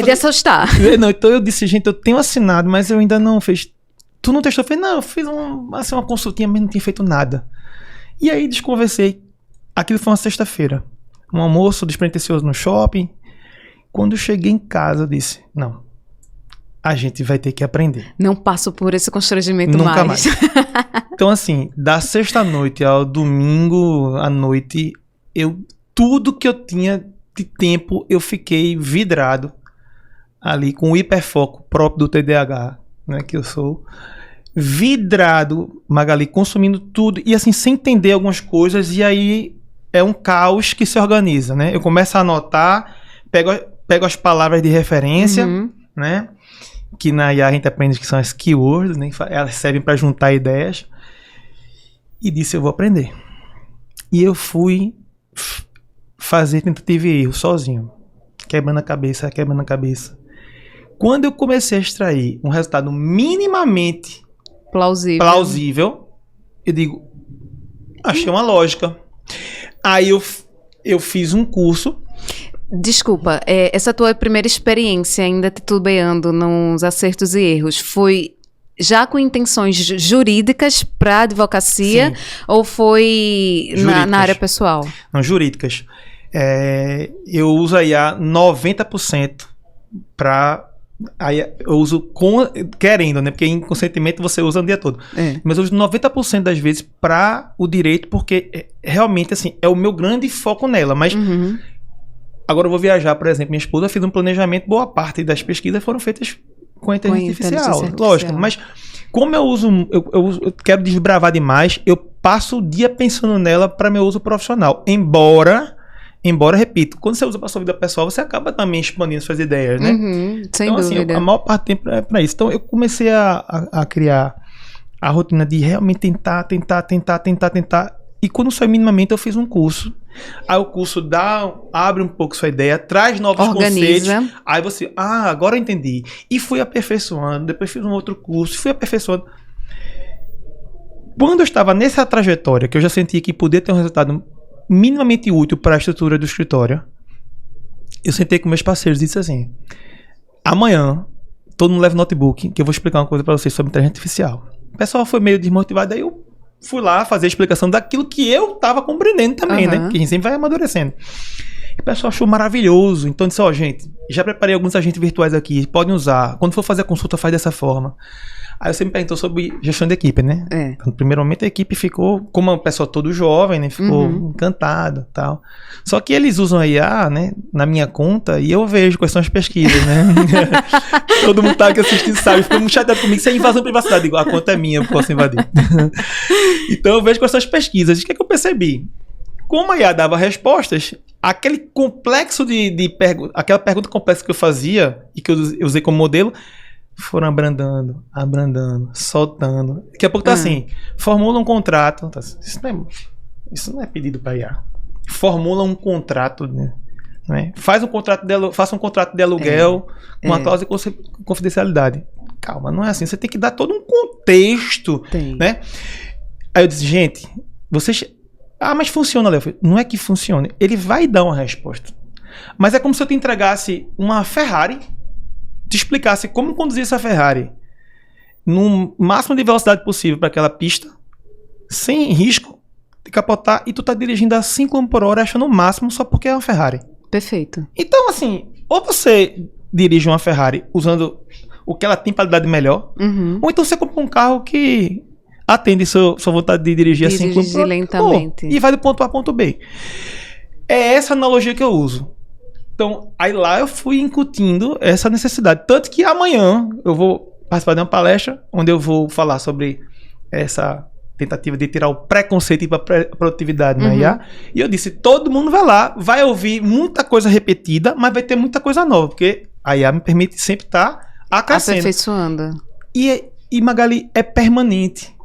De assustar. Não, então eu disse, gente, eu tenho assinado, mas eu ainda não fiz. Tu não testou? Eu falei, não, eu fiz uma consultinha, mas não tinha feito nada. E aí desconversei. Aquilo foi uma sexta-feira. Um almoço despretensioso no shopping. Quando eu cheguei em casa, eu disse, não, a gente vai ter que aprender. Não passo por esse constrangimento Nunca mais. Então, assim, da sexta-noite ao domingo à noite, tudo que eu tinha de tempo, eu fiquei vidrado ali com o hiperfoco próprio do TDAH, né, que eu sou. Vidrado, Magali, consumindo tudo e assim, sem entender algumas coisas, e aí é um caos que se organiza, né? Eu começo a anotar, pego as palavras de referência, né? Que na IA a gente aprende que são as keywords, né? Elas servem para juntar ideias, e disse, eu vou aprender. E eu fui fazer tentativa e erro sozinho, quebrando a cabeça. Quando eu comecei a extrair um resultado minimamente plausível, eu digo, achei uma lógica. Aí eu fiz um curso. Desculpa, essa tua primeira experiência ainda titubeando nos acertos e erros, foi já com intenções jurídicas para advocacia? Sim. Ou foi na área pessoal? Não, jurídicas. Eu uso a IA 90% para... Aí eu uso querendo, né? Porque inconscientemente você usa o dia todo. Mas eu uso 90% das vezes para o direito, porque realmente, assim, é o meu grande foco nela. Mas agora eu vou viajar, por exemplo, minha esposa fez um planejamento, boa parte das pesquisas foram feitas com a inteligência artificial. Lógico, mas como eu uso, eu quero desbravar demais, eu passo o dia pensando nela para meu uso profissional. Embora, repito, quando você usa para sua vida pessoal, você acaba também expandindo suas ideias, né? Sem então, dúvida. Assim, a maior parte do tempo é para isso. Então, eu comecei a criar a rotina de realmente tentar. E quando saiu minimamente, eu fiz um curso. Aí o curso abre um pouco sua ideia, traz novos conceitos. Aí você, agora eu entendi. E fui aperfeiçoando, depois fiz um outro curso, fui aperfeiçoando. Quando eu estava nessa trajetória, que eu já sentia que podia ter um resultado minimamente útil para a estrutura do escritório, eu sentei com meus parceiros e disse assim, amanhã todo mundo leva notebook, que eu vou explicar uma coisa para vocês sobre inteligência artificial. O pessoal foi meio desmotivado, daí eu fui lá fazer a explicação daquilo que eu estava compreendendo também, né? Que a gente sempre vai amadurecendo. E o pessoal achou maravilhoso. Então disse, gente, já preparei alguns agentes virtuais aqui, podem usar. Quando for fazer a consulta, faz dessa forma. Aí você me perguntou sobre gestão de equipe, né? Então, no primeiro momento a equipe ficou, como uma pessoa todo jovem, né? Ficou encantado e tal. Só que eles usam a IA, né? Na minha conta, e eu vejo quais são as pesquisas, né? Todo mundo tá aqui assistindo, sabe? Ficou muito chateado comigo. Isso é invasão de privacidade. Digo, a conta é minha, eu posso invadir. Então eu vejo quais são as pesquisas. O que é que eu percebi? Como a IA dava respostas, aquele complexo de perguntas, aquela pergunta complexa que eu fazia e que eu usei como modelo, foram abrandando, soltando. Daqui a pouco tá assim, formula um contrato. Tá, isso não é pedido para IA. Formula um contrato, né? Faça um contrato de aluguel com uma cláusula de confidencialidade. Calma, não é assim. Você tem que dar todo um contexto, né? Aí eu disse, gente, vocês... mas funciona, Léo. Não é que funcione. Ele vai dar uma resposta. Mas é como se eu te entregasse uma Ferrari, te explicasse como conduzir essa Ferrari no máximo de velocidade possível para aquela pista, sem risco de capotar, e tu tá dirigindo a 5 km por hora achando o máximo só porque é uma Ferrari. Perfeito. Então, assim, ou você dirige uma Ferrari usando o que ela tem para dar de melhor, ou então você compra um carro que atende sua vontade de dirigir a 5 km por hora lentamente. E vai do ponto A ao ponto B. É essa analogia que eu uso. Então, aí lá eu fui incutindo essa necessidade. Tanto que amanhã eu vou participar de uma palestra onde eu vou falar sobre essa tentativa de tirar o preconceito para produtividade na IA. E eu disse, todo mundo vai lá, vai ouvir muita coisa repetida, mas vai ter muita coisa nova, porque a IA me permite sempre estar acrescentando. Aperfeiçoando. E Magali, é permanente.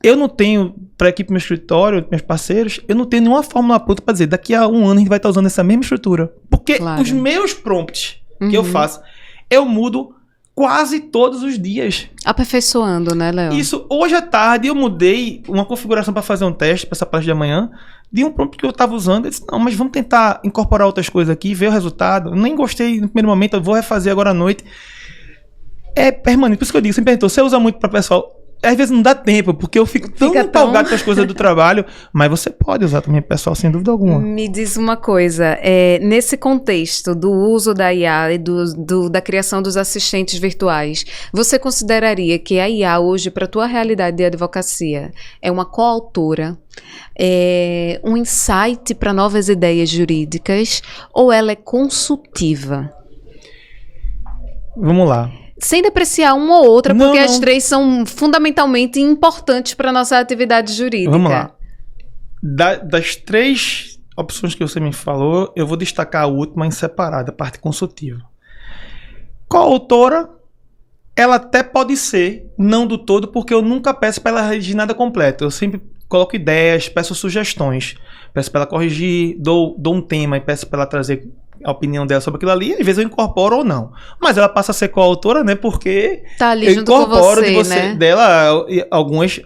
Eu não tenho, para aqui pro meu escritório, meus parceiros, eu não tenho nenhuma fórmula pronta para dizer, daqui a 1 ano a gente vai estar usando essa mesma estrutura. Porque os meus prompts que eu faço, eu mudo quase todos os dias. Aperfeiçoando, né, Léo? Isso, hoje à tarde eu mudei uma configuração para fazer um teste para essa parte de amanhã, de um prompt que eu estava usando. Eu disse, não, mas vamos tentar incorporar outras coisas aqui, ver o resultado. Eu nem gostei no primeiro momento, eu vou refazer agora à noite. É permanente, por isso que eu digo, você me perguntou, você usa muito para pessoal? Às vezes não dá tempo, porque eu fico tão empolgado com as coisas do trabalho, mas você pode usar também pessoal, sem dúvida alguma. Me diz uma coisa, nesse contexto do uso da IA e da criação dos assistentes virtuais, você consideraria que a IA hoje, para a tua realidade de advocacia, é uma coautora, um insight para novas ideias jurídicas, ou ela é consultiva? Vamos lá. Sem depreciar uma ou outra, porque as três são fundamentalmente importantes para a nossa atividade jurídica. Vamos lá. Das 3 opções que você me falou, eu vou destacar a última em separado, a parte consultiva. Coautora, ela até pode ser, não do todo, porque eu nunca peço para ela redigir nada completo. Eu sempre coloco ideias, peço sugestões, peço para ela corrigir, dou um tema e peço para ela trazer a opinião dela sobre aquilo ali, às vezes eu incorporo ou não. Mas ela passa a ser coautora, né? Porque tá ali eu junto incorporo com você, né? Dela alguns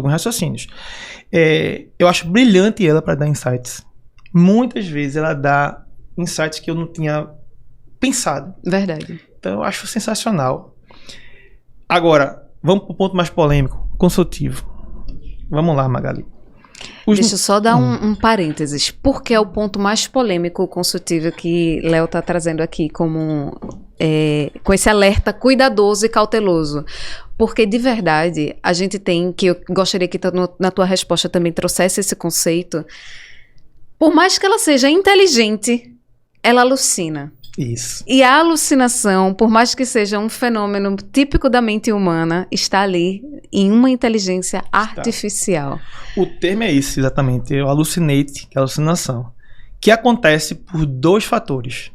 raciocínios. Eu acho brilhante ela para dar insights. Muitas vezes ela dá insights que eu não tinha pensado. Verdade. Então eu acho sensacional. Agora, vamos para o ponto mais polêmico, consultivo. Vamos lá, Magali. Deixa eu só dar um parênteses. Por que é o ponto mais polêmico consultivo que Léo está trazendo aqui com esse alerta cuidadoso e cauteloso? Porque, de verdade, a gente tem, que eu gostaria que na tua resposta também trouxesse esse conceito, por mais que ela seja inteligente, ela alucina. Isso. E a alucinação, por mais que seja um fenômeno típico da mente humana, está ali em uma inteligência artificial. O termo é esse, exatamente. O hallucinate, que é a alucinação. Que acontece por 2 fatores.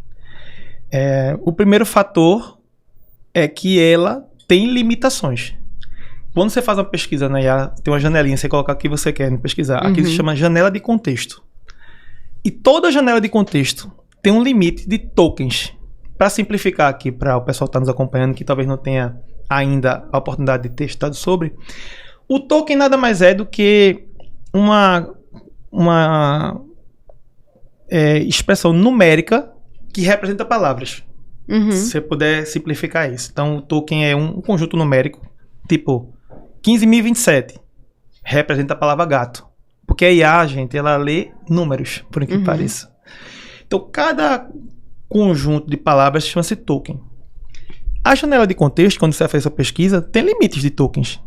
O primeiro fator é que ela tem limitações. Quando você faz uma pesquisa na IA, tem uma janelinha, você coloca o que você quer pesquisar. Aqui se chama janela de contexto. E toda janela de contexto tem um limite de tokens. Para simplificar aqui, para o pessoal que está nos acompanhando, que talvez não tenha ainda a oportunidade de ter estudado sobre, o token nada mais é do que uma expressão numérica que representa palavras. Se você puder simplificar isso. Então, o token é um conjunto numérico, tipo 15.027, representa a palavra gato. Porque a IA, gente, ela lê números, por incrível que pareça. Então, cada conjunto de palavras chama-se token. A janela de contexto, quando você faz essa pesquisa, tem limites de tokens.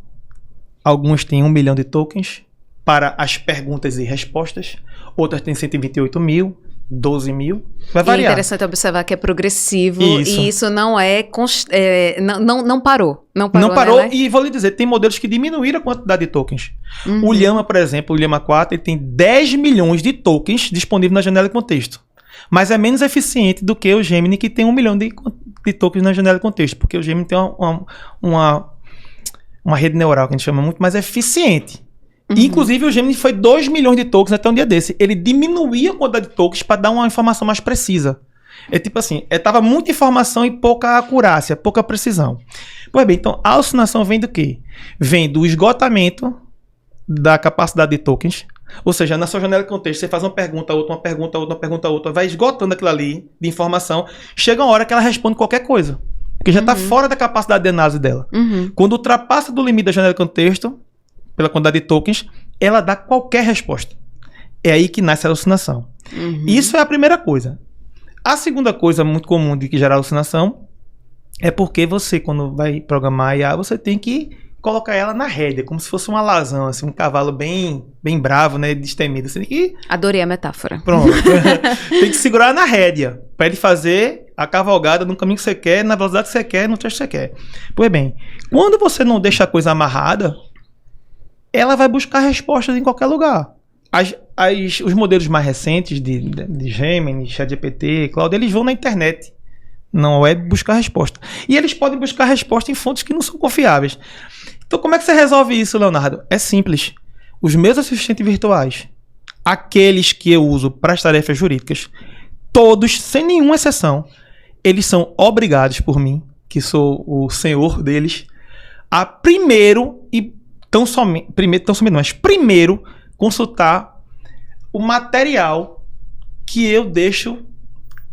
Alguns têm 1 milhão de tokens para as perguntas e respostas. Outras têm 128 mil, 12 mil. Vai variar. É interessante observar que é progressivo. Isso. E isso não não parou. Não parou, né? E vou lhe dizer, tem modelos que diminuíram a quantidade de tokens. O Llama, por exemplo, o Llama 4, ele tem 10 milhões de tokens disponíveis na janela de contexto. Mas é menos eficiente do que o Gemini, que tem 1 milhão de tokens na janela de contexto, porque o Gemini tem uma rede neural que a gente chama muito mais eficiente. Inclusive, o Gemini foi 2 milhões de tokens até um dia desse. Ele diminuía a quantidade de tokens para dar uma informação mais precisa. É tipo assim, tava muita informação e pouca acurácia, pouca precisão. Pois bem, então a alucinação vem do quê? Vem do esgotamento da capacidade de tokens. Ou seja, na sua janela de contexto, você faz uma pergunta, outra, uma pergunta, outra, uma pergunta, outra, vai esgotando aquilo ali de informação. Chega uma hora que ela responde qualquer coisa. Porque já está fora da capacidade de análise dela. Quando ultrapassa do limite da janela de contexto, pela quantidade de tokens, ela dá qualquer resposta. É aí que nasce a alucinação. Isso é a primeira coisa. A segunda coisa muito comum de que gera alucinação é porque você, quando vai programar a IA, você tem que colocar ela na rédea, como se fosse um alazão, assim, um cavalo bem bravo, né, destemido. Você tem que... Adorei a metáfora. Pronto. Tem que segurar na rédea, para ele fazer a cavalgada no caminho que você quer, na velocidade que você quer, no trecho que você quer. Pois bem, quando você não deixa a coisa amarrada, ela vai buscar respostas em qualquer lugar. Os modelos mais recentes de Gemini, ChatGPT, Claude, eles vão na internet, na web, buscar resposta. E eles podem buscar resposta em fontes que não são confiáveis. Então, como é que você resolve isso, Leonardo? É simples. Os meus assistentes virtuais, aqueles que eu uso para as tarefas jurídicas, todos, sem nenhuma exceção, eles são obrigados por mim, que sou o senhor deles, a primeiro consultar o material que eu deixo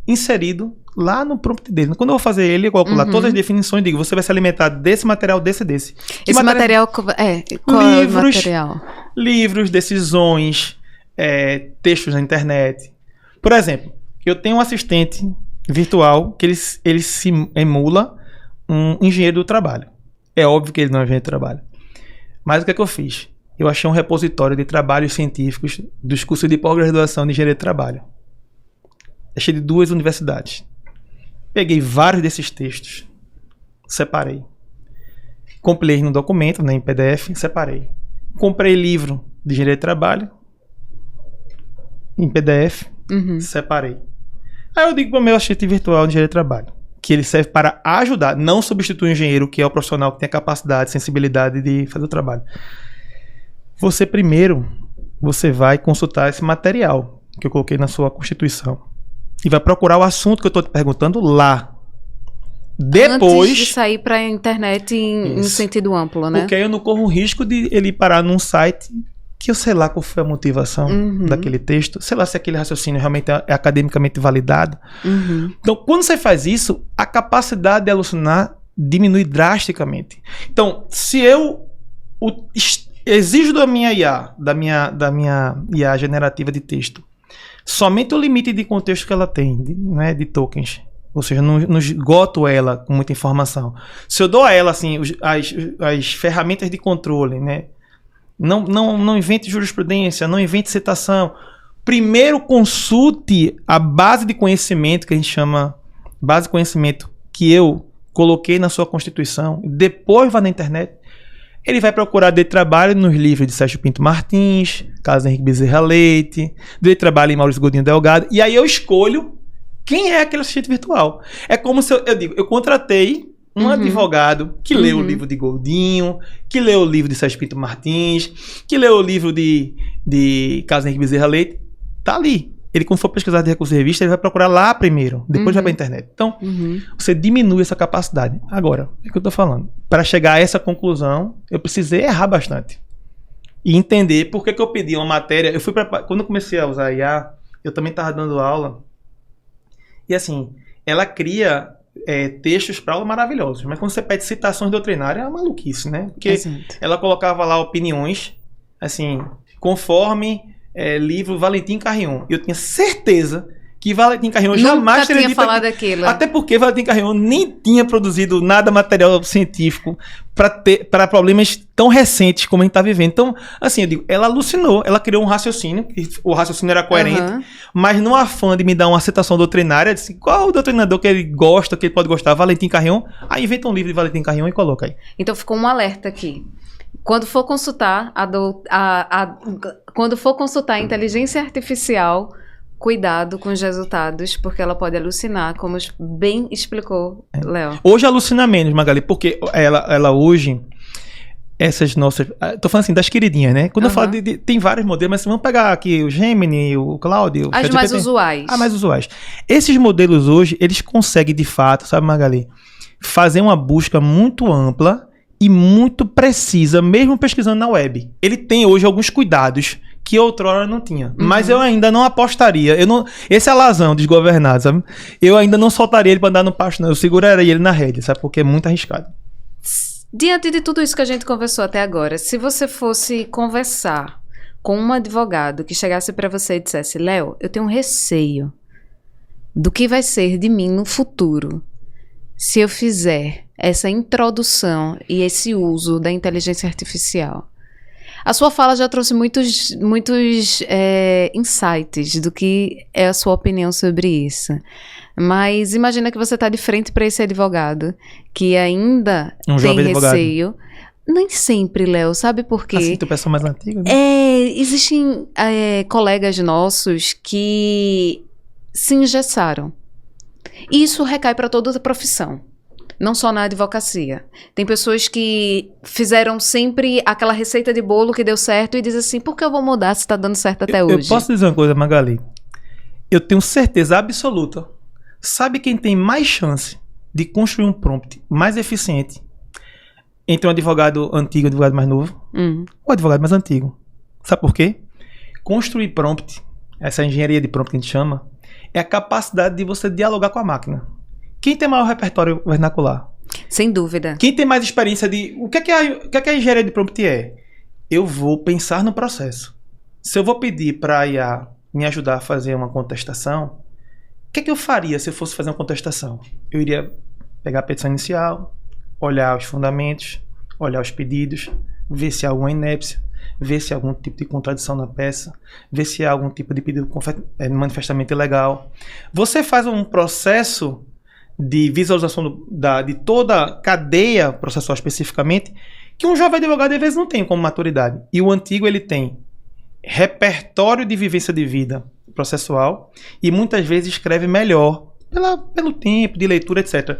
inserido lá no prompt dele. Quando eu vou fazer ele, eu coloco lá todas as definições, digo, você vai se alimentar desse material, desse. Esse material qual é o material? Livros, decisões, textos na internet. Por exemplo, eu tenho um assistente virtual que ele se emula um engenheiro do trabalho. É óbvio que ele não é engenheiro do trabalho. Mas o que é que eu fiz? Eu achei um repositório de trabalhos científicos dos cursos de pós-graduação de engenharia do trabalho. Achei de 2 universidades. Peguei vários desses textos, separei. Compilei no documento, em PDF, separei. Comprei livro de engenharia de trabalho, em PDF, separei. Aí eu digo para o meu assistente virtual de engenharia de trabalho, que ele serve para ajudar, não substitui o engenheiro, que é o profissional que tem a capacidade, sensibilidade de fazer o trabalho. Você vai consultar esse material que eu coloquei na sua Constituição e vai procurar o assunto que eu estou te perguntando lá. Depois... Antes de sair para a internet em sentido amplo, né? Porque aí eu não corro o risco de ele parar num site que eu sei lá qual foi a motivação daquele texto, sei lá se aquele raciocínio realmente é academicamente validado. Então, quando você faz isso, a capacidade de alucinar diminui drasticamente. Então, se eu exijo da minha IA, da minha IA generativa de texto, somente o limite de contexto que ela tem, né, de tokens, ou seja, não esgoto ela com muita informação. Se eu dou a ela assim, as ferramentas de controle, né, não invente jurisprudência, não invente citação. Primeiro consulte a base de conhecimento, que a gente chama base de conhecimento, que eu coloquei na sua Constituição, depois vá na internet. Ele vai procurar de trabalho nos livros de Sérgio Pinto Martins, Carlos Henrique Bezerra Leite, de trabalho em Maurício Godinho Delgado, e aí eu escolho quem é aquele assistente virtual. É como se eu contratei um advogado que leu o livro de Godinho, que leu o livro de Sérgio Pinto Martins, que leu o livro de Carlos Henrique Bezerra Leite. Tá ali. Ele, quando for pesquisar de recurso de revista, ele vai procurar lá primeiro, depois vai para a internet. Então, você diminui essa capacidade. Agora, é o que eu estou falando. Para chegar a essa conclusão, eu precisei errar bastante. E entender por que eu pedi uma matéria. Quando eu comecei a usar a IA, eu também estava dando aula. E assim, ela cria textos para aula maravilhosos. Mas quando você pede citações doutrinárias, é uma maluquice, né? Porque ela colocava lá opiniões, assim, conforme... livro Valentim Carrion. Eu tinha certeza que Valentim Carrion jamais teria falado aquilo. Até porque Valentim Carrion nem tinha produzido nada material científico para problemas tão recentes como a gente está vivendo. Então, assim, eu digo, ela alucinou, ela criou um raciocínio, que o raciocínio era coerente, mas no afã de me dar uma citação doutrinária, disse, qual o doutrinador que ele gosta, que ele pode gostar? Valentim Carrion. Aí inventa um livro de Valentim Carrion e coloca aí. Então ficou um alerta aqui. Quando for consultar quando for consultar a inteligência artificial, cuidado com os resultados, porque ela pode alucinar, como bem explicou Léo. Hoje alucina menos, Magali, porque ela hoje, essas nossas... Tô falando assim, das queridinhas, né? Quando eu falo tem vários modelos, mas vamos pegar aqui o Gemini, o Claude... O As mais usuais. Mais usuais. Esses modelos hoje, eles conseguem de fato, sabe, Magali, fazer uma busca muito ampla e muito precisa, mesmo pesquisando na web. Ele tem hoje alguns cuidados que outrora não tinha. Mas eu ainda não apostaria. Esse alazão desgovernado, sabe? Eu ainda não soltaria ele para andar no pasto, não. Eu seguraria ele na rede, sabe? Porque é muito arriscado. Diante de tudo isso que a gente conversou até agora, se você fosse conversar com um advogado que chegasse para você e dissesse, Léo, eu tenho um receio do que vai ser de mim no futuro se eu fizer essa introdução e esse uso da inteligência artificial. A sua fala já trouxe muitos insights do que é a sua opinião sobre isso. Mas imagina que você está de frente para esse advogado que ainda tem receio. Nem sempre, Léo. Sabe por quê? Assim, tu pessoa mais antiga, né? Existem colegas nossos que se engessaram. E isso recai para toda a profissão. Não só na advocacia. Tem pessoas que fizeram sempre aquela receita de bolo que deu certo e dizem assim, por que eu vou mudar se está dando certo até hoje? Eu posso dizer uma coisa, Magali? Eu tenho certeza absoluta. Sabe quem tem mais chance de construir um prompt mais eficiente entre um advogado antigo e um advogado mais novo? O advogado mais antigo. Sabe por quê? Construir prompt, essa engenharia de prompt que a gente chama, é a capacidade de você dialogar com a máquina. Quem tem maior repertório vernacular? Sem dúvida. Quem tem mais experiência de... O que é que a engenharia de prompt é? Eu vou pensar no processo. Se eu vou pedir para a IA me ajudar a fazer uma contestação, o que é que eu faria se eu fosse fazer uma contestação? Eu iria pegar a petição inicial, olhar os fundamentos, olhar os pedidos, ver se há alguma inépcia, ver se há algum tipo de contradição na peça, ver se há algum tipo de pedido manifestamente ilegal. Você faz um processo de visualização de toda a cadeia processual especificamente, que um jovem advogado às vezes não tem como maturidade. E o antigo ele tem repertório de vivência de vida processual e muitas vezes escreve melhor pelo tempo de leitura, etc.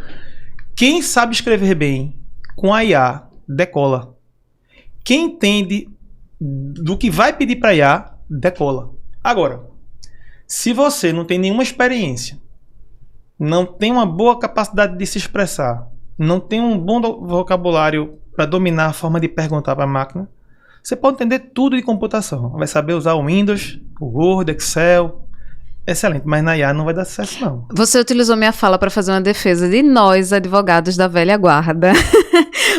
Quem sabe escrever bem com a IA decola. Quem entende do que vai pedir para a IA decola. Agora, se você não tem nenhuma experiência, não tem uma boa capacidade de se expressar, não tem um bom vocabulário para dominar a forma de perguntar para a máquina, você pode entender tudo de computação. Vai saber usar o Windows, o Word, Excel. Excelente, mas na IA não vai dar sucesso, não. Você utilizou minha fala para fazer uma defesa de nós, advogados da velha guarda.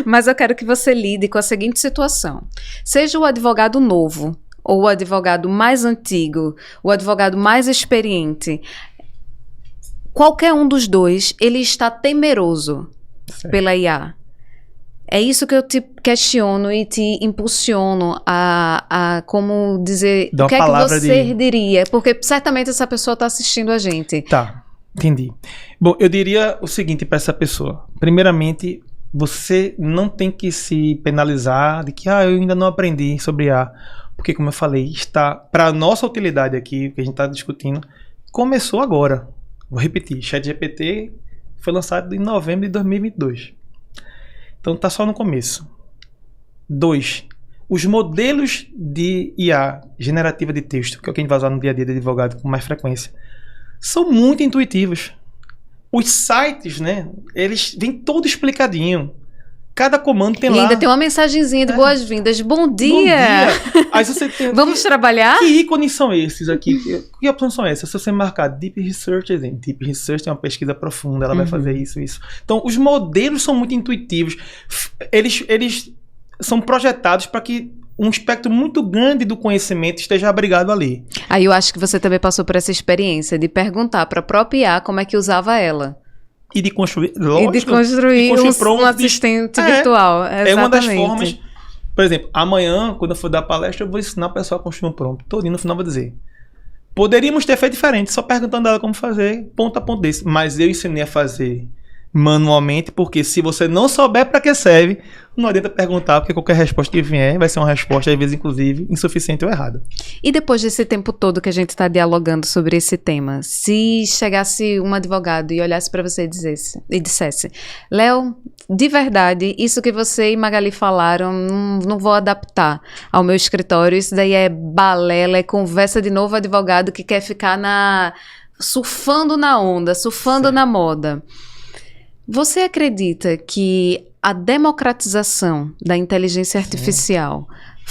Mas eu quero que você lide com a seguinte situação. Seja o advogado novo, ou o advogado mais antigo, o advogado mais experiente, qualquer um dos dois, ele está temeroso pela IA. É isso que eu te questiono e te impulsiono a como dizer, o que é que você diria? Porque certamente essa pessoa está assistindo a gente. Tá, entendi. Bom, eu diria o seguinte para essa pessoa. Primeiramente, você não tem que se penalizar de que eu ainda não aprendi sobre IA. Porque, como eu falei, está para a nossa utilidade aqui, que a gente está discutindo, começou agora. Vou repetir, ChatGPT foi lançado em novembro de 2022. Então está só no começo. 2. Os modelos de IA generativa de texto, que é o que a gente vai usar no dia a dia de advogado com mais frequência, são muito intuitivos. Os sites, né, eles vêm todo explicadinho. Cada comando tem lá... E ainda tem uma mensagenzinha de boas-vindas. Bom dia! Bom dia! Aí você tem... Vamos trabalhar? Que ícones são esses aqui? Que opções são essas? Se você marcar Deep Research, Deep Research é uma pesquisa profunda, ela vai fazer isso. Então, os modelos são muito intuitivos. Eles são projetados para que um espectro muito grande do conhecimento esteja abrigado ali. Aí eu acho que você também passou por essa experiência de perguntar para a própria IA como é que usava ela. E de construir, lógico, e de construir um assistente virtual. Exatamente. É uma das formas. Por exemplo, amanhã, quando eu for dar palestra, eu vou ensinar o pessoal a construir um prompt. Todinho no final eu vou dizer. Poderíamos ter feito diferente, só perguntando a ela como fazer, ponto a ponto desse. Mas eu ensinei a fazer manualmente, porque se você não souber para que serve, não adianta perguntar, porque qualquer resposta que vier vai ser uma resposta, às vezes, inclusive, insuficiente ou errada. E depois desse tempo todo que a gente está dialogando sobre esse tema, se chegasse um advogado e olhasse para você e dissesse, Léo, de verdade, isso que você e Magali falaram, não vou adaptar ao meu escritório, isso daí é balela, é conversa de novo advogado que quer ficar surfando na onda, surfando na moda. Você acredita que a democratização da inteligência artificial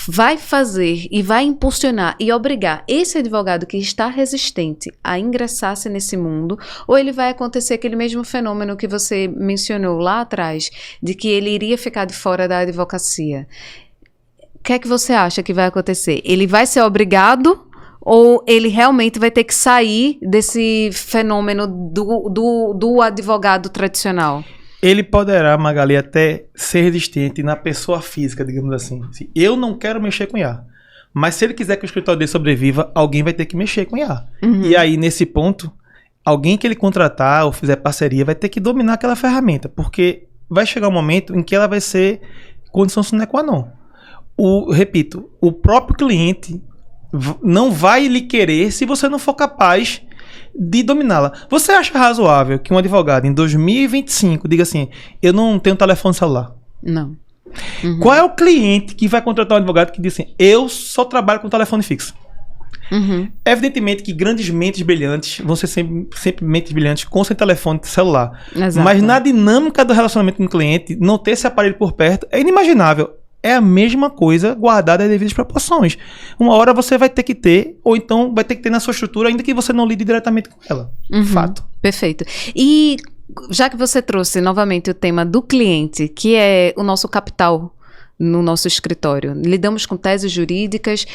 vai fazer e vai impulsionar e obrigar esse advogado que está resistente a ingressar-se nesse mundo? Ou ele vai acontecer aquele mesmo fenômeno que você mencionou lá atrás, de que ele iria ficar de fora da advocacia? O que é que você acha que vai acontecer? Ele vai ser obrigado? Ou ele realmente vai ter que sair desse fenômeno do advogado tradicional? Ele poderá, Magali, até ser resistente na pessoa física, digamos assim. Eu não quero mexer com IA. Mas se ele quiser que o escritório dele sobreviva, alguém vai ter que mexer com IA. E aí, nesse ponto, alguém que ele contratar ou fizer parceria vai ter que dominar aquela ferramenta. Porque vai chegar um momento em que ela vai ser condição sine qua non. Repito, o próprio cliente não vai lhe querer se você não for capaz de dominá-la. Você acha razoável que um advogado em 2025 diga assim, eu não tenho telefone celular? Não. Qual é o cliente que vai contratar um advogado que diz assim, eu só trabalho com telefone fixo? Evidentemente que grandes mentes brilhantes vão ser sempre mentes brilhantes com seu telefone celular. Exato. Mas na dinâmica do relacionamento com o cliente, não ter esse aparelho por perto é inimaginável. É a mesma coisa guardada as devidas proporções. Uma hora você vai ter que ter, ou então vai ter que ter na sua estrutura, ainda que você não lide diretamente com ela. Fato. Perfeito. E já que você trouxe novamente o tema do cliente, que é o nosso capital no nosso escritório. Lidamos com teses jurídicas.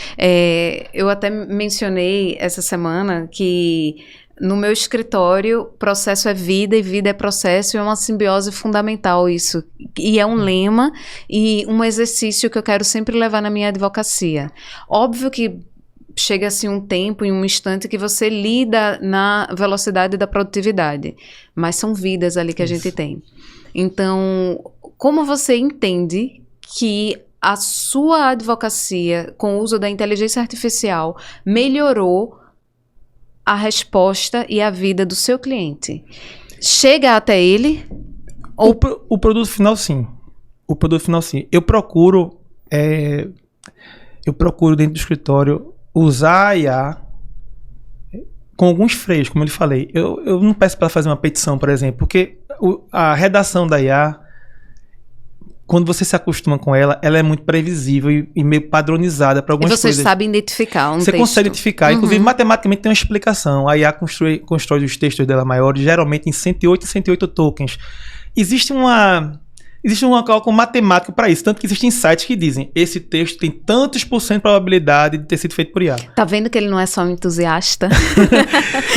Eu até mencionei essa semana que no meu escritório, processo é vida e vida é processo, e é uma simbiose fundamental isso. E é um lema e um exercício que eu quero sempre levar na minha advocacia. Óbvio que chega assim um tempo, em um instante, que você lida na velocidade da produtividade, mas são vidas ali que a gente tem. Então, como você entende que a sua advocacia, com o uso da inteligência artificial, melhorou a resposta e a vida do seu cliente? Chega até ele? Ou... O produto final, sim. O produto final, sim. Eu procuro dentro do escritório usar a IA com alguns freios, como eu lhe falei. Eu não peço para fazer uma petição, por exemplo, porque a redação da IA, quando você se acostuma com ela, ela é muito previsível e meio padronizada para algumas coisas. E você sabe identificar Você consegue identificar. Inclusive, matematicamente tem uma explicação. A IA constrói os textos dela maiores, geralmente em 108 tokens. Existe um cálculo matemático para isso. Tanto que existem sites que dizem esse texto tem tantos por cento de probabilidade de ter sido feito por IA. Tá vendo que ele não é só um entusiasta?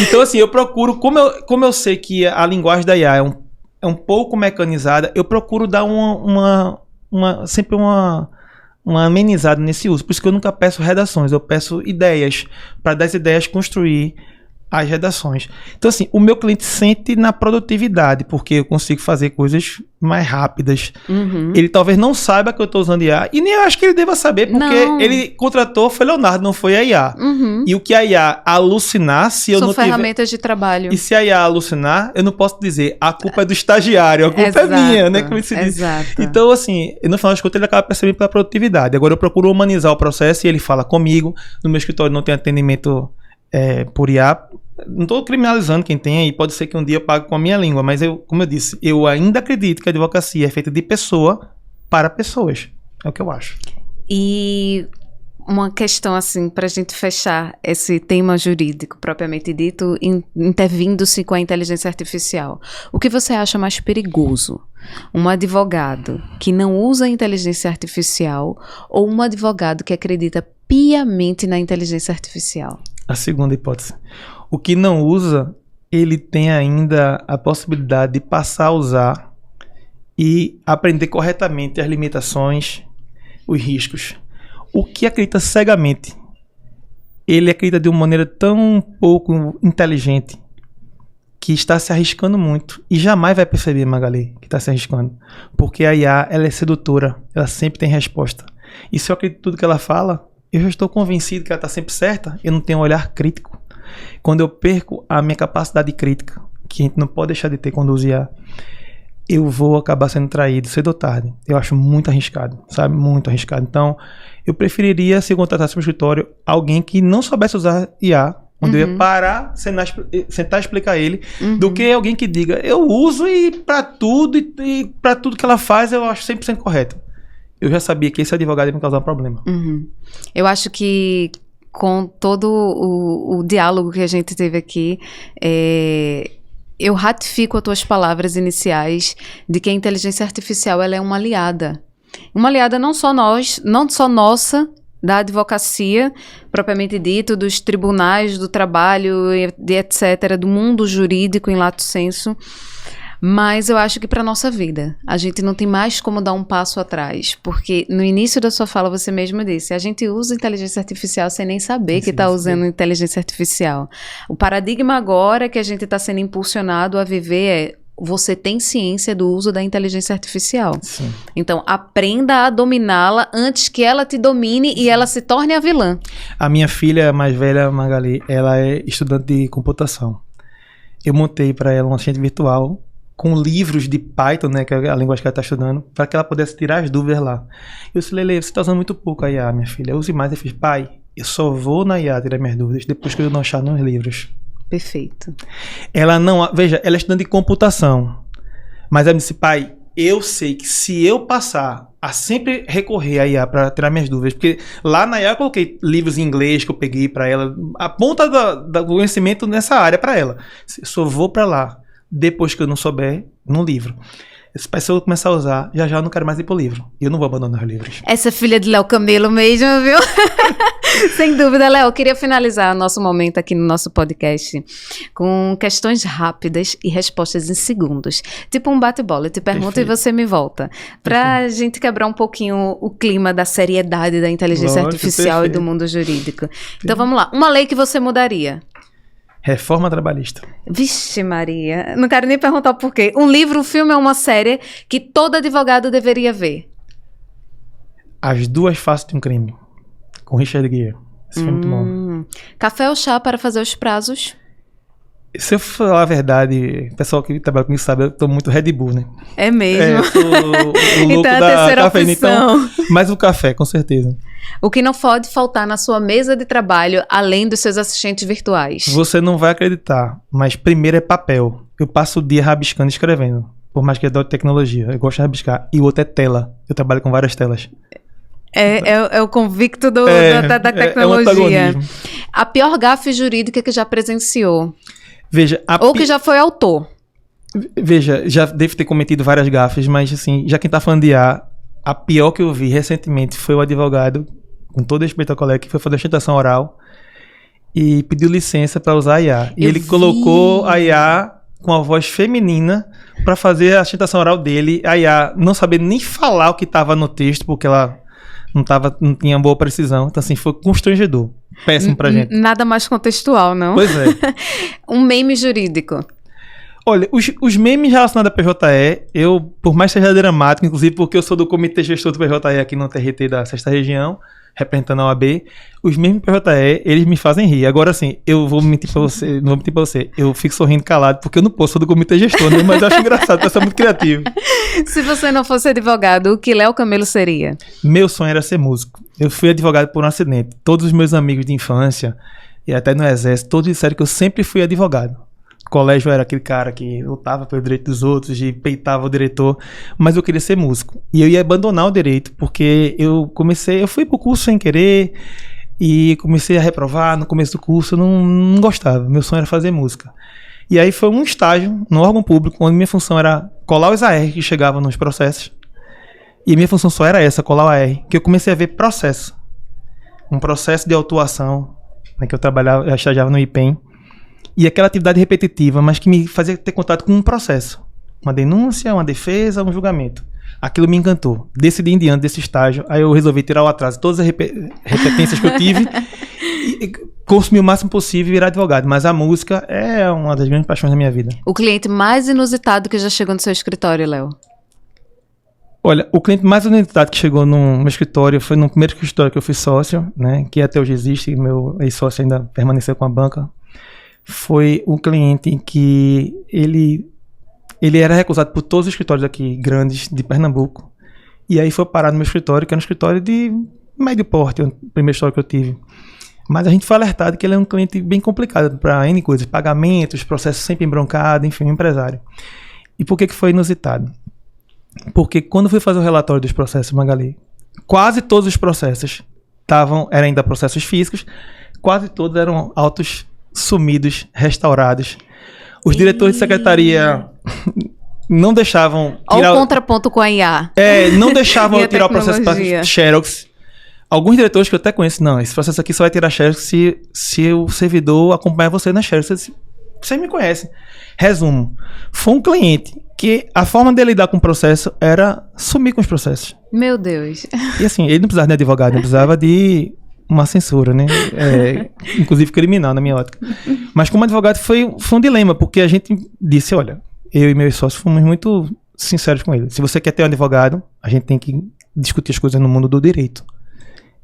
Então, assim, eu procuro... Como eu sei que a linguagem da IA é um pouco mecanizada, eu procuro dar sempre uma amenizada nesse uso. Por isso que eu nunca peço redações, eu peço ideias, para das ideias construir as redações. Então, assim, o meu cliente sente na produtividade, porque eu consigo fazer coisas mais rápidas. Ele talvez não saiba que eu estou usando IA, e nem eu acho que ele deva saber, porque ele contratou, foi Leonardo, não foi a IA. E o que a IA alucinar, se eu não tiver... São ferramentas de trabalho. E se a IA alucinar, eu não posso dizer, a culpa é do estagiário, a culpa é minha, né? Como se diz. Então, assim, no final das contas, ele acaba percebendo pela produtividade. Agora, eu procuro humanizar o processo e ele fala comigo. No meu escritório não tem atendimento por IA. Não estou criminalizando quem tem aí, pode ser que um dia eu pague com a minha língua, mas como eu disse, eu ainda acredito que a advocacia é feita de pessoa para pessoas. É o que eu acho. E uma questão assim, para a gente fechar esse tema jurídico propriamente dito, intervindo-se com a inteligência artificial. O que você acha mais perigoso? Um advogado que não usa a inteligência artificial ou um advogado que acredita piamente na inteligência artificial? A segunda hipótese. O que não usa, ele tem ainda a possibilidade de passar a usar e aprender corretamente as limitações, os riscos. O que acredita cegamente, ele acredita de uma maneira tão pouco inteligente que está se arriscando muito e jamais vai perceber, Magali, que está se arriscando. Porque a IA, ela é sedutora, ela sempre tem resposta. E se eu acredito em tudo que ela fala, eu já estou convencido que ela está sempre certa, eu não tenho um olhar crítico. Quando eu perco a minha capacidade crítica, que a gente não pode deixar de ter quando usa IA, eu vou acabar sendo traído cedo ou tarde. Eu acho muito arriscado, sabe? Muito arriscado. Então, eu preferiria, se eu contratasse no escritório, alguém que não soubesse usar IA, onde eu ia parar, sentar e explicar ele, do que alguém que diga, eu uso e para tudo, e para tudo que ela faz, eu acho 100% correto. Eu já sabia que esse advogado ia me causar um problema. Eu acho que com todo o diálogo que a gente teve aqui, eu ratifico as tuas palavras iniciais de que a inteligência artificial ela é uma aliada. Uma aliada não só nossa, da advocacia, propriamente dito, dos tribunais, do trabalho, etc., do mundo jurídico em lato sensu, mas eu acho que para a nossa vida, a gente não tem mais como dar um passo atrás, porque no início da sua fala você mesmo disse, a gente usa inteligência artificial sem nem saber que está usando inteligência artificial. O paradigma agora que a gente está sendo impulsionado a viver é você tem ciência do uso da inteligência artificial. Sim. Então, aprenda a dominá-la antes que ela te domine e ela se torne a vilã. A minha filha mais velha, Magali, ela é estudante de computação. Eu montei para ela um assistente virtual com livros de Python, né, que é a linguagem que ela está estudando, para que ela pudesse tirar as dúvidas lá. Eu disse, Lele, você está usando muito pouco a IA, minha filha. Use mais. Eu fiz, pai, eu só vou na IA tirar minhas dúvidas depois que eu não achar nos livros. Perfeito. Ela não... Veja, ela é estudante de computação. Mas ela me disse, pai, eu sei que se eu passar a sempre recorrer à IA para tirar minhas dúvidas, porque lá na IA eu coloquei livros em inglês que eu peguei para ela, a ponta do conhecimento nessa área para ela. Eu só vou para lá depois que eu não souber no livro. Esse pai, se eu começar a usar, já eu não quero mais ir pro livro. E eu não vou abandonar os livros. Essa filha de Léo Camelo mesmo, viu? Sem dúvida, Léo. Eu queria finalizar o nosso momento aqui no nosso podcast com questões rápidas e respostas em segundos. Tipo um bate-bola. Eu te pergunto Perfeito. E você me volta. Pra gente quebrar um pouquinho o clima da seriedade da inteligência artificial perfeito. E do mundo jurídico. Então vamos lá. Uma lei que você mudaria? Reforma trabalhista. Vixe Maria, não quero nem perguntar o porquê. Um livro, um filme ou uma série que todo advogado deveria ver? As Duas Faces de um Crime, com Richard Gere. Esse filme é muito bom. Café ou chá para fazer os prazos? Se eu falar a verdade, o pessoal que trabalha comigo sabe, eu tô muito Red Bull, né? É mesmo? Eu sou o louco Então é a da terceira cafeína, opção. então, mas o café, com certeza. O que não pode faltar na sua mesa de trabalho, além dos seus assistentes virtuais? Você não vai acreditar, mas primeiro é papel. Eu passo o dia rabiscando e escrevendo. Por mais que eu adore tecnologia, eu gosto de rabiscar. E o outro é tela. Eu trabalho com várias telas. É o convicto da tecnologia. É um antagonismo. A pior gafe jurídica que já presenciou? Veja, Ou que já foi autor? Veja, já devo ter cometido várias gafes, mas assim, já quem tá falando de IA, a pior que eu vi recentemente foi o advogado, com todo respeito ao colega, que foi fazer a sustentação oral e pediu licença para usar a IA. E ele colocou a IA com a voz feminina para fazer a sustentação oral dele. A IA não sabia nem falar o que estava no texto, porque ela não tinha boa precisão. Então, assim, foi constrangedor. Péssimo pra gente. Nada mais contextual, não? Pois é. Um meme jurídico. Olha, os memes relacionados à PJE, eu, por mais que seja dramático, inclusive porque eu sou do comitê gestor do PJE aqui no TRT da 6ª Região, representando a OAB, os memes do PJE, eles me fazem rir. Agora, assim, eu vou mentir pra você, não vou mentir pra você, eu fico sorrindo calado porque eu não posso, sou do comitê gestor, né? Mas eu acho engraçado, eu sou muito criativo. Se você não fosse advogado, o que Léo Camelo seria? Meu sonho era ser músico. Eu fui advogado por um acidente. Todos os meus amigos de infância, e até no exército, todos disseram que eu sempre fui advogado. O colégio era aquele cara que lutava pelo direito dos outros e peitava o diretor, mas eu queria ser músico. E eu ia abandonar o direito, porque eu fui pro curso sem querer e comecei a reprovar no começo do curso, eu não gostava. Meu sonho era fazer música. E aí foi um estágio no órgão público, onde minha função era colar os AR que chegavam nos processos. E a minha função só era essa, colar o AR, que eu comecei a ver processo. Um processo de autuação, né, que eu trabalhava, eu estagiava no IPEM. E aquela atividade repetitiva, mas que me fazia ter contato com um processo. Uma denúncia, uma defesa, um julgamento. Aquilo me encantou. Decidi em diante desse estágio, aí eu resolvi tirar o atraso, todas as repetências que eu tive, e consumir o máximo possível e virar advogado. Mas a música é uma das grandes paixões da minha vida. O cliente mais inusitado que já chegou no seu escritório, Léo? Olha, o cliente mais inusitado que chegou no meu escritório foi no primeiro escritório que eu fui sócio, né, que até hoje existe, meu ex-sócio ainda permaneceu com a banca. Foi um cliente que ele era recusado por todos os escritórios aqui grandes de Pernambuco. E aí foi parar no meu escritório, que era um escritório de médio porte, o primeiro escritório que eu tive. Mas a gente foi alertado que ele é um cliente bem complicado para N coisas, pagamentos, processos sempre embroncados, enfim, um empresário. E por que foi inusitado? Porque quando eu fui fazer o relatório dos processos, Magali, quase todos os processos eram ainda processos físicos, quase todos eram autos sumidos, restaurados. Os diretores de secretaria não deixavam tirar... Olha o contraponto com a IA. Não deixavam eu tirar o processo para Xerox. Alguns diretores que eu até conheço, não, esse processo aqui só vai tirar Xerox se o servidor acompanhar você na Xerox. Você me conhece. Resumo, foi um cliente que a forma de lidar com o processo era sumir com os processos. Meu Deus. E assim, ele não precisava de advogado, ele precisava de uma censura, né? Inclusive criminal, na minha ótica. Mas como advogado foi um dilema, porque a gente disse, olha, eu e meus sócios fomos muito sinceros com ele. Se você quer ter um advogado, a gente tem que discutir as coisas no mundo do direito.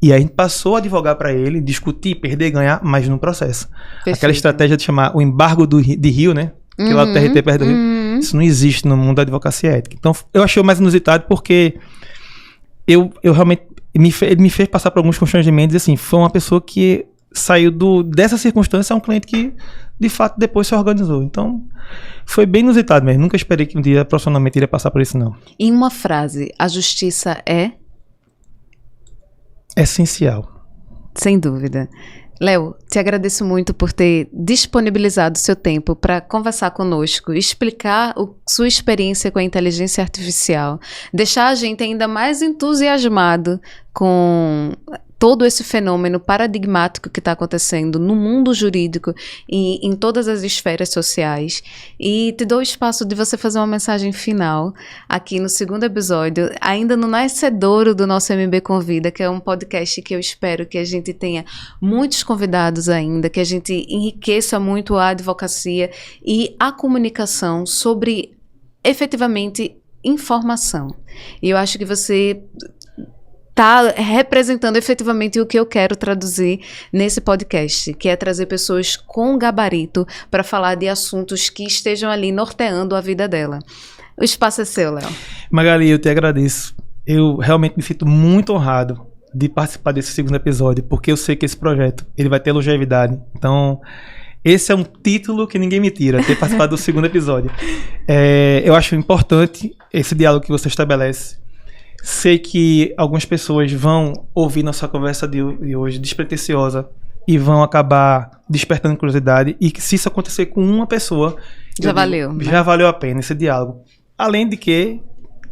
E aí a gente passou a advogar para ele, discutir, perder, ganhar, mas no processo. Perfeito. Aquela estratégia de chamar o embargo de Rio, né? Que lá do TRT perto do Rio. Isso não existe no mundo da advocacia ética. Então, eu achei o mais inusitado porque eu realmente... Ele me fez passar por alguns constrangimentos e, assim, foi uma pessoa que saiu dessa circunstância a um cliente que, de fato, depois se organizou. Então, foi bem inusitado mesmo. Nunca esperei que um dia, profissionalmente, iria passar por isso, não. Em uma frase, a justiça é? Essencial. Sem dúvida. Léo, te agradeço muito por ter disponibilizado o seu tempo para conversar conosco, explicar sua experiência com a inteligência artificial, deixar a gente ainda mais entusiasmado com todo esse fenômeno paradigmático que está acontecendo no mundo jurídico e em todas as esferas sociais. E te dou o espaço de você fazer uma mensagem final aqui no segundo episódio, ainda no nascedouro do nosso MB Convida, que é um podcast que eu espero que a gente tenha muitos convidados ainda, que a gente enriqueça muito a advocacia e a comunicação sobre, efetivamente, informação. E eu acho que você está representando efetivamente o que eu quero traduzir nesse podcast, que é trazer pessoas com gabarito para falar de assuntos que estejam ali norteando a vida dela. O espaço é seu, Léo. Magali, eu te agradeço. Eu realmente me sinto muito honrado de participar desse segundo episódio, porque eu sei que esse projeto ele vai ter longevidade. Então, esse é um título que ninguém me tira, ter participado do segundo episódio. Eu acho importante esse diálogo que você estabelece. Sei que algumas pessoas vão ouvir nossa conversa de hoje despretensiosa e vão acabar despertando curiosidade, e que se isso acontecer com uma pessoa, já valeu, né? Já valeu a pena esse diálogo. Além de que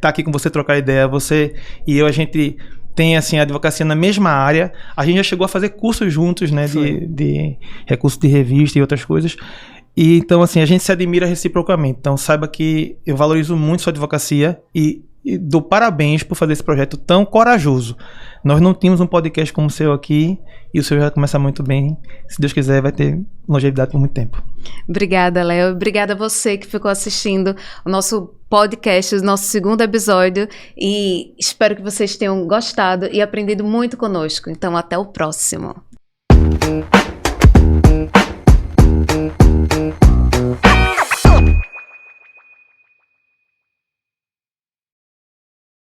tá aqui com você, trocar ideia, você e eu, a gente tem assim a advocacia na mesma área, a gente já chegou a fazer cursos juntos, né, de recursos de revista e outras coisas. E então assim, a gente se admira reciprocamente. Então saiba que eu valorizo muito sua advocacia e dou parabéns por fazer esse projeto tão corajoso. Nós não tínhamos um podcast como o seu aqui, e o seu já começa muito bem. Se Deus quiser, vai ter longevidade por muito tempo. Obrigada, Léo. Obrigada a você que ficou assistindo o nosso podcast, o nosso segundo episódio, e espero que vocês tenham gostado e aprendido muito conosco. Então, até o próximo.